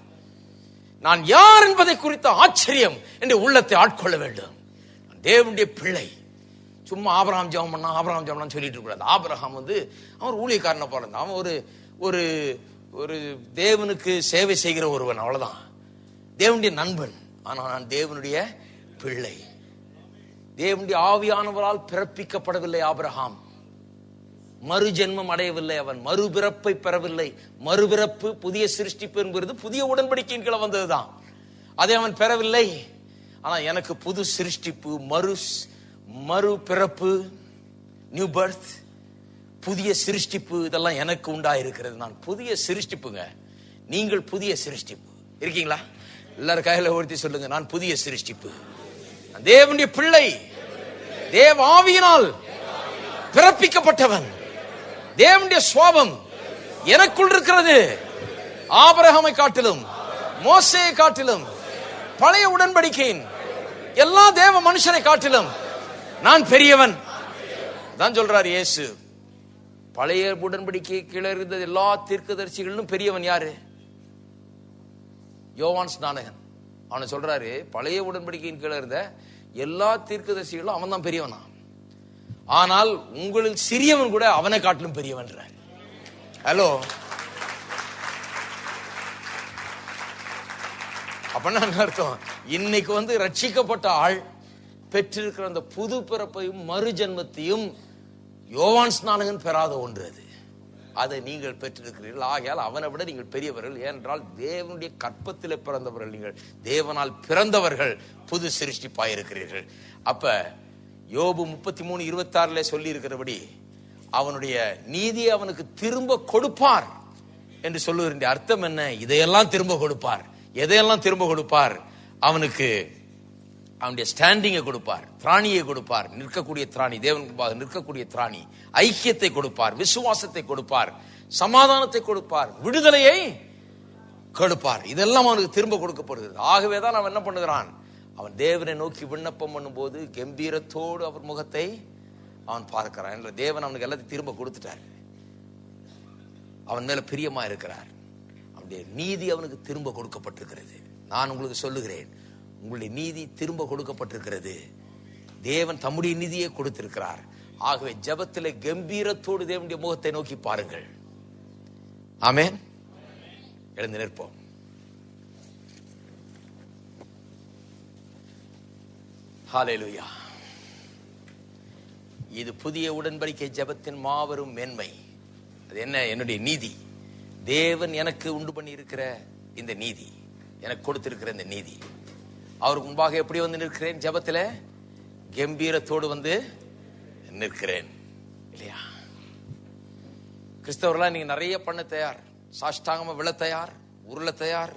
நான் யார் என்பதை குறித்த ஆச்சரியம் என்னுடைய உள்ளத்தை ஆட்கொள்ள வேண்டும். தேவனுடைய பிள்ளை. சும்மா ஆபிரகாம் ஜெபம் பண்ணா ஆபிரகாம் ஜெபம் சொல்லிட்டு கூடாது. ஆபிரகாம் அவர் ஊழியக்காரனை போல இருந்தான். அவன் ஒரு ஒரு தேவனுக்கு சேவை செய்கிற ஒருவன், அவ்வளவுதான். தேவனுடைய நண்பன். ஆனா நான் தேவனுடைய பிள்ளை. தேவனுடைய ஆவியானவரால் பிறப்பிக்கப்படவில்லை ஆபிரகாம். மறு ஜென்மம் அடையவில்லை. அவன் மறுபிறப்பை பெறவில்லை. மறுபிறப்பு, புதிய சிருஷ்டிப்பு என்பது புதிய உடன்படிக்கையின் கீழே வந்ததுதான். அதை அவன் பெறவில்லை. ஆனா எனக்கு புது சிருஷ்டிப்பு, மறுபிறப்பு, நியூ பர்த், புதிய சிருஷ்டிப்பு, இதெல்லாம் எனக்கு உண்டாயிருக்கிறது. நான் புதிய சிருஷ்டிப்புங்க. நீங்கள் புதிய சிருஷ்டிப்பு இருக்கீங்களா? எல்லாரும் கையில உயர்த்தி சொல்லுங்க, நான் புதிய சிருஷ்டிப்பு, தேவனுடைய பிள்ளை, தேவ ஆவியினால் பிறப்பிக்கப்பட்டவன். தேவனுடைய சுவாபம் எனக்குள் இருக்கிறது. ஆபிரகாமை காட்டிலும், மோசேயை காட்டிலும், பழைய உடன்படிக்கையின் எல்லா தேவ மனுஷனை காட்டிலும் நான் பெரியவன் தான் சொல்றார் இயேசு. பழைய உடன்படிக்கை கீழே இருந்த எல்லா தீர்க்கதரிசிகளும் பெரியவன் யாரு? யோவான் ஸ்நானகன். அவனை சொல்றாரு, பழைய உடன்படிக்கையின் கீழே இருந்த எல்லா தீர்க்கதரிசிகளும் அவன் தான் பெரியவனா. ஆனால் உங்களில் சிறியவன் கூட அவனை காட்டிலும் பெரியவன். ஹலோ, அப்படின்னா அர்த்தம், இன்னைக்கு ரட்சிக்கப்பட்ட ஆள் பெற்றிருக்கிற அந்த புது பிறப்பையும் மறு ஜென்மத்தையும் யோவான் ஸ்நானகன் பெறாத ஒன்று அது. அதை நீங்கள் பெற்றிருக்கிறீர்கள். ஆகையால் அவனை விட நீங்கள் பெரியவர்கள். ஏனென்றால் தேவனுடைய கற்பத்திலே பிறந்தவர்கள், நீங்கள் தேவனால் பிறந்தவர்கள், புது சிருஷ்டிப்பாயிருக்கிறீர்கள். அப்ப யோபு 33:26 சொல்லி இருக்கிறபடி அவனுடைய நீதியை அவனுக்கு திரும்ப கொடுப்பார் என்று சொல்லுகிற அர்த்தம் என்ன? இதையெல்லாம் திரும்ப கொடுப்பார். எதையெல்லாம் திரும்ப கொடுப்பார்? அவனுக்கு அவனுடைய ஸ்டாண்டிங்கை கொடுப்பார், திராணியை கொடுப்பார், நிற்கக்கூடிய திராணி, தேவனுக்கு நிற்கக்கூடிய திராணி, ஐக்கியத்தை கொடுப்பார், விசுவாசத்தை கொடுப்பார், சமாதானத்தை கொடுப்பார், விடுதலையை கொடுப்பார். இதெல்லாம் அவனுக்கு திரும்ப கொடுக்கப்படுகிறது. ஆகவேதான் அவன் என்ன பண்ணுகிறான்? அவன் தேவனை நோக்கி விண்ணப்பம் பண்ணும் போது கம்பீரத்தோடு அவர் முகத்தை அவன் பார்க்கிறான். என்ற தேவன் அவனுக்கு எல்லாத்தையும் திரும்ப கொடுத்துட்டார். அவன் மேல பிரியமா இருக்கிறார். அவனுடைய நீதி அவனுக்கு திரும்ப கொடுக்கப்பட்டிருக்கிறது. நான் உங்களுக்கு சொல்லுகிறேன், உங்களுடைய நீதி திரும்ப கொடுக்கப்பட்டிருக்கிறது. தேவன் தம்முடைய நீதியை கொடுத்திருக்கிறார். ஆகவே ஜெபத்திலே கம்பீரத்தோடு தேவனுடைய முகத்தை நோக்கி பாருங்கள். ஆமென். எழுந்து நிற்போம். ஹல்லேலூயா. இது புதிய உடன்படிக்கை ஜெபத்தின் மாபெரும் மேன்மை. அது என்ன? என்னுடைய நீதி. தேவன் எனக்கு உண்டு பண்ணி இருக்கிற இந்த நீதி, எனக்கு கொடுத்திருக்கிற இந்த நீதி. அவருக்கு முன்பாக எப்படி நிற்கிறேன்? ஜெபத்திலே கம்பீரத்தோடு நிற்கிறேன். இல்லையா? கிறிஸ்தவர்களா நீங்க நிறைய பண்ண தயார், சாஷ்டாங்கமா விழ தயார், உருள தயார்,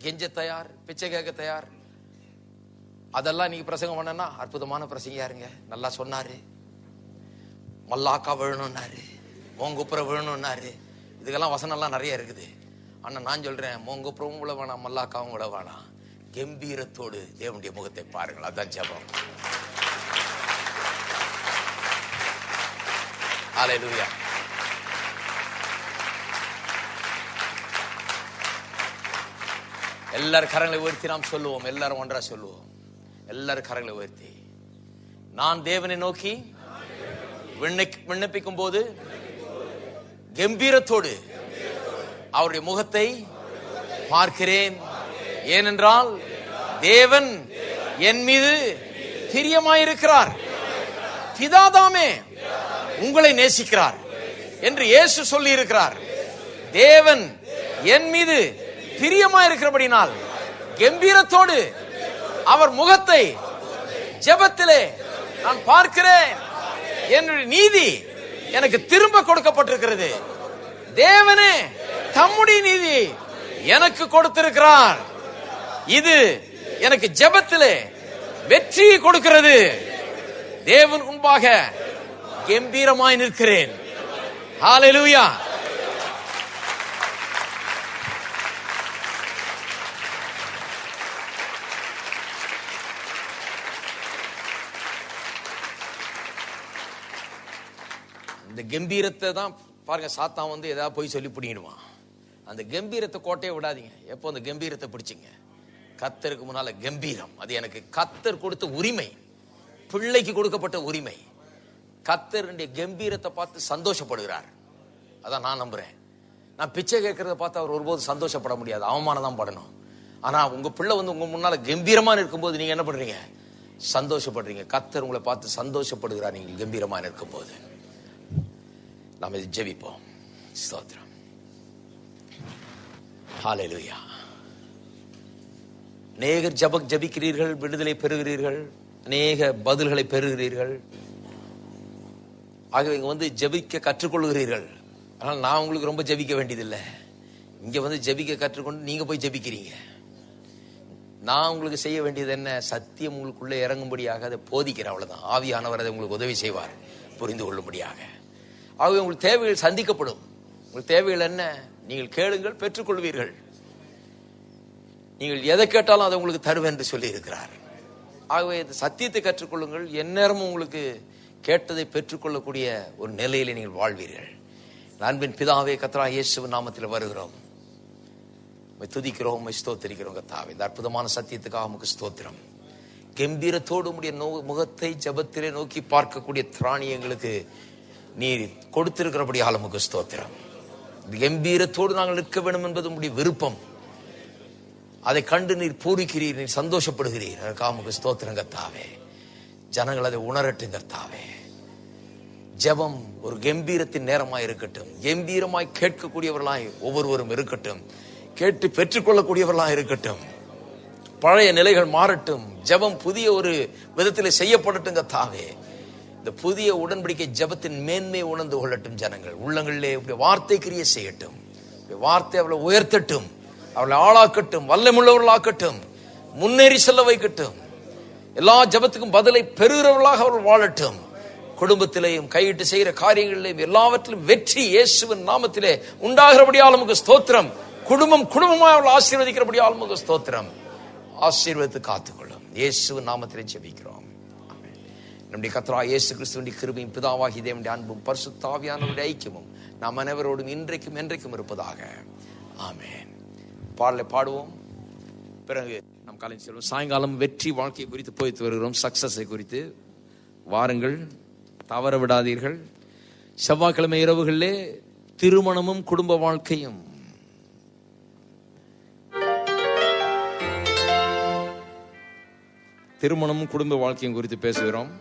கெஞ்ச தயார், பிச்சை கேட்க தயார். அதெல்லாம் நீங்க பிரசங்கம் பண்ணனா அற்புதமான பிரசங்க யாருங்க? நல்லா சொன்னாரு. மல்லாக்கா விழணும்னாரு, மோங்குப்புற விழணும்னாரு. இதுக்கெல்லாம் வசனம் எல்லாம் நிறைய இருக்குது. ஆனா நான் சொல்றேன், மோங்குப்புறமும் விழ வேணாம், மல்லாக்காவும் விழ வேணாம். கம்பீரத்தோடு தேவனுடைய முகத்தை பாருங்கள். அதான் ஜெபம். ஹல்லேலூயா. எல்லாரும் கரங்களை உயர்த்தி நாம் சொல்லுவோம். எல்லாரும் ஒன்றா சொல்லுவோம். எல்லாரும் கரங்களை உயர்த்தி, நான் தேவனை நோக்கி விண்ணப்பிக்கும் போது கம்பீரத்தோடு அவருடைய முகத்தை பார்க்கிறேன். ஏனென்றால் தேவன் என் மீது பிரியமாயிருக்கிறார். பிதாதாமே உங்களை நேசிக்கிறார் என்று இயேசு சொல்லி இருக்கிறார். தேவன் என் மீது பிரியமாயிருக்கிறபடினால் கம்பீரத்தோடு அவர் முகத்தை ஜெபத்திலே நான் பார்க்கிறேன். என்னுடைய நீதி எனக்கு திரும்ப கொடுக்கப்பட்டிருக்கிறது. தேவனே தம்முடைய நீதி எனக்கு கொடுத்திருக்கிறார். இது எனக்கு ஜெபத்திலே வெற்றி கொடுக்கிறது. தேவன் முன்பாக கம்பீரமாய் நிற்கிறேன். ஹல்லேலூயா. இந்த கம்பீரத்தை தான் பாருங்க, சாத்தான் வந்து ஏதாவது போய் சொல்லி பிடிக்கிடுவான். அந்த கம்பீரத்தை கோட்டையை விடாதீங்க. எப்போ அந்த கம்பீரத்தை பிடிச்சிங்க, கர்த்தருக்கு முன்னால கம்பீரம், அது எனக்கு கர்த்தர் கொடுத்த உரிமை, பிள்ளைக்கு கொடுக்கப்பட்ட உரிமை. கர்த்தருடைய கம்பீரத்தை பார்த்து சந்தோஷப்படுகிறார். அதான் நான் நம்புறேன். நான் பிச்சை கேட்கறத பார்த்து அவர் ஒருபோது சந்தோஷப்பட முடியாது, அவமானம் தான் படணும். ஆனா உங்க பிள்ளை வந்து உங்க முன்னால கம்பீரமா இருக்கும்போது நீங்க என்ன பண்றீங்க? சந்தோஷப்படுறீங்க. கர்த்தர் உங்களை பார்த்து சந்தோஷப்படுகிறார் நீங்கள் கம்பீரமா இருக்கும் போது. நாம் இதை ஜெபிப்போம். ஸ்தோத்திரம். ஹல்லேலூயா. அநேகர் ஜெபிக்கிறீர்கள், விடுதலை பெறுகிறீர்கள், அநேக பதில்களை பெறுகிறீர்கள். ஆகவே இங்க வந்து ஜெபிக்க கற்றுக்கொள்கிறீர்கள். ஆனால் நான் உங்களுக்கு ரொம்ப ஜெபிக்க வேண்டியதில்லை. இங்க வந்து ஜெபிக்க கற்றுக்கொண்டு நீங்க போய் ஜெபிக்கிறீங்க. நான் உங்களுக்கு செய்ய வேண்டியது என்ன? சத்தியம் உங்களுக்குள்ளே இறங்கும்படியாக அதை போதிக்கிறேன், அவ்வளவுதான். ஆவியானவர் அதை உங்களுக்கு உதவி செய்வார் புரிந்து கொள்ளும்படியாக. ஆகவே உங்களுக்கு தேவைகள் சந்திக்கப்படும். உங்களுக்கு தேவைகள் என்ன? நீங்கள் கேளுங்கள், பெற்றுக்கொள்வீர்கள். நீங்கள் எதை கேட்டாலும் அதை உங்களுக்கு தருவேன் என்று சொல்லி இருக்கிறார். ஆகவே இந்த சத்தியத்தை கற்றுக்கொள்ளுங்கள். எந்நேரமும் உங்களுக்கு கேட்டதை பெற்றுக்கொள்ளக்கூடிய ஒரு நிலையிலே நீங்கள் வாழ்வீர்கள். அன்பின் பிதாவே, கர்த்தராகிய இயேசுவின் நாமத்தில் வருகிறோம், துதிக்கிறோம், ஸ்தோத்திரிக்கிறோம். கர்த்தாவே, இந்த அற்புதமான சத்தியத்துக்காக உமக்கு ஸ்தோத்திரம். கம்பீரத்தோடு உம்முடைய முகத்தை ஜெபத்திலே நோக்கி பார்க்கக்கூடிய திராணி எங்களுக்கு நீர் கொடுத்திருக்கிறபடியால் உமக்கு ஸ்தோத்திரம். கம்பீரத்தோடு நாங்கள் நிற்க வேண்டும் என்பது உம்முடைய விருப்பம். அதை கண்டு நீர் பூரிக்கிறீர், நீர் சந்தோஷப்படுகிறீர். அதற்காக உமக்கு ஸ்தோத்திரம் கர்த்தாவே. ஜனங்கள் அதை உணரட்டும் கர்த்தாவே. ஜெபம் ஒரு கம்பீரத்தின் நேரமாய் இருக்கட்டும். கம்பீரமாய் கேட்கக்கூடியவர்களாய் ஒவ்வொருவரும் இருக்கட்டும். கேட்டு பெற்றுக்கொள்ளக்கூடியவர்களாய் இருக்கட்டும். பழைய நிலைகள் மாறட்டும். ஜெபம் புதிய ஒரு விதத்தில் செய்யப்படட்டும் கர்த்தாவே. இந்த புதிய உடன்படிக்கை ஜெபத்தின் மேன்மை உணர்ந்து கொள்ளட்டும் ஜனங்கள். உள்ளங்களிலே வார்த்தை கிரியை செய்யட்டும். வார்த்தை அவளை உயர்த்தட்டும், அவளை ஆளாக்கட்டும், வல்லமுள்ளவர்களாக்கட்டும், முன்னேறி செல்ல வைக்கட்டும். எல்லா ஜெபத்துக்கும் பதிலை பெறுகிறவர்களாக அவர்கள் வாழட்டும். குடும்பத்திலேயும் கையிட்டு செய்கிற காரியங்களிலேயும் எல்லாவற்றிலும் வெற்றி இயேசுவின் நாமத்திலே உண்டாகிறபடியால் உமக்கு ஸ்தோத்திரம். குடும்பமாய் அவள் ஆசீர்வதிக்கிறபடியால் உமக்கு ஸ்தோத்திரம். ஆசீர்வதித்து காத்துக்கொள்ளும். இயேசுவின் நாமத்திலே ஜெபிக்கிறோம். நம்முடைய கர்த்தராகிய இயேசு கிறிஸ்துவின் கிருபையும் பிதாவாகிய தேவனுடைய அன்பும் பரிசுத்த ஆவியானவருடைய ஐக்கியமும் நாம் அனைவரோடும் இன்றைக்கும் என்றைக்கும் இருப்பதாக. ஆமென். பாடலை பாடுவோம். பிறகு நாம் காலையில் செல்வோம். சாயங்காலம் வெற்றி வாழ்க்கையை குறித்து போய்த்து வருகிறோம். சக்சஸை குறித்து வாருங்கள், தவற விடாதீர்கள். செவ்வாய்க்கிழமை இரவுகளிலே திருமணமும் குடும்ப வாழ்க்கையும், திருமணமும் குடும்ப வாழ்க்கையும் குறித்து பேசுகிறோம்.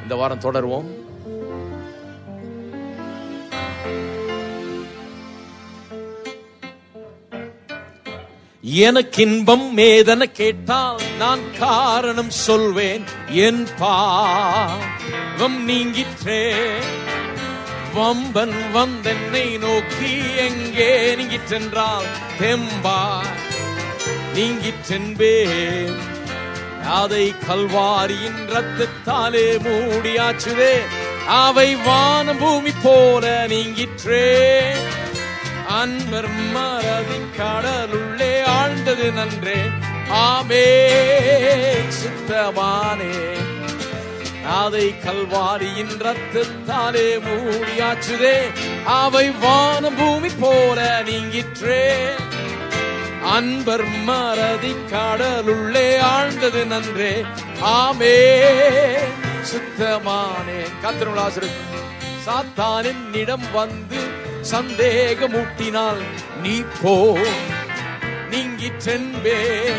இந்த வாரம் தொடருவோம். எனக்கு இன்பம் மேதன கேட்டால் நான் காரணம் சொல்வேன். என் பாவம் நீங்கிற்றே, வம்பன் வந்தென்னை நோக்கி எங்கே நீங்கிற்றென்றால் தெம்பா நீங்கிற்றென்பேன். அதை கல்வாரியின் ரத்தத்தாலே மூடியாச்சுவே, அவை வானம் பூமி போல நீங்கிற்றே. அன்பர் மறதின் கடலுள்ளே ஆழ்ந்தது நன்றே. ஆமே சுத்தமானே, அதை கல்வாரியின் ரத்தத்தாலே மூடியாச்சுதே, அவை வானம் பூமி போல நீங்கிற்றே. அன்பர் மறதி கடலுள்ளே ஆழ்ந்தது நன்றே. ஆமே சுத்தமானேன். கர்த்தருடைய ஆசீர்வாதம். சாத்தானின் இடம் வந்து சந்தேகமூட்டினால் நீ போ நீங்கிற்றென்பே.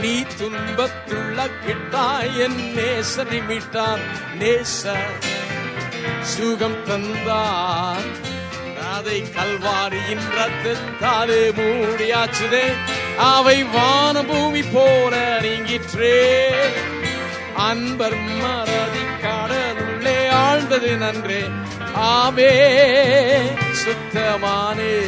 நீ துன்பத்துள்ள கிட்டாய் என் நேசனை மீட்டார். நேச சுகம் தந்தார். அதை கல்வாரியின் ரத்தத்தாலே மூடியாச்சுதே. அவை வான பூமி போல நீங்கிற்றே. அன்பர் மறதி கடலுள்ளே ஆழ்ந்தது நன்றே. ஆமே சுத்தமானே.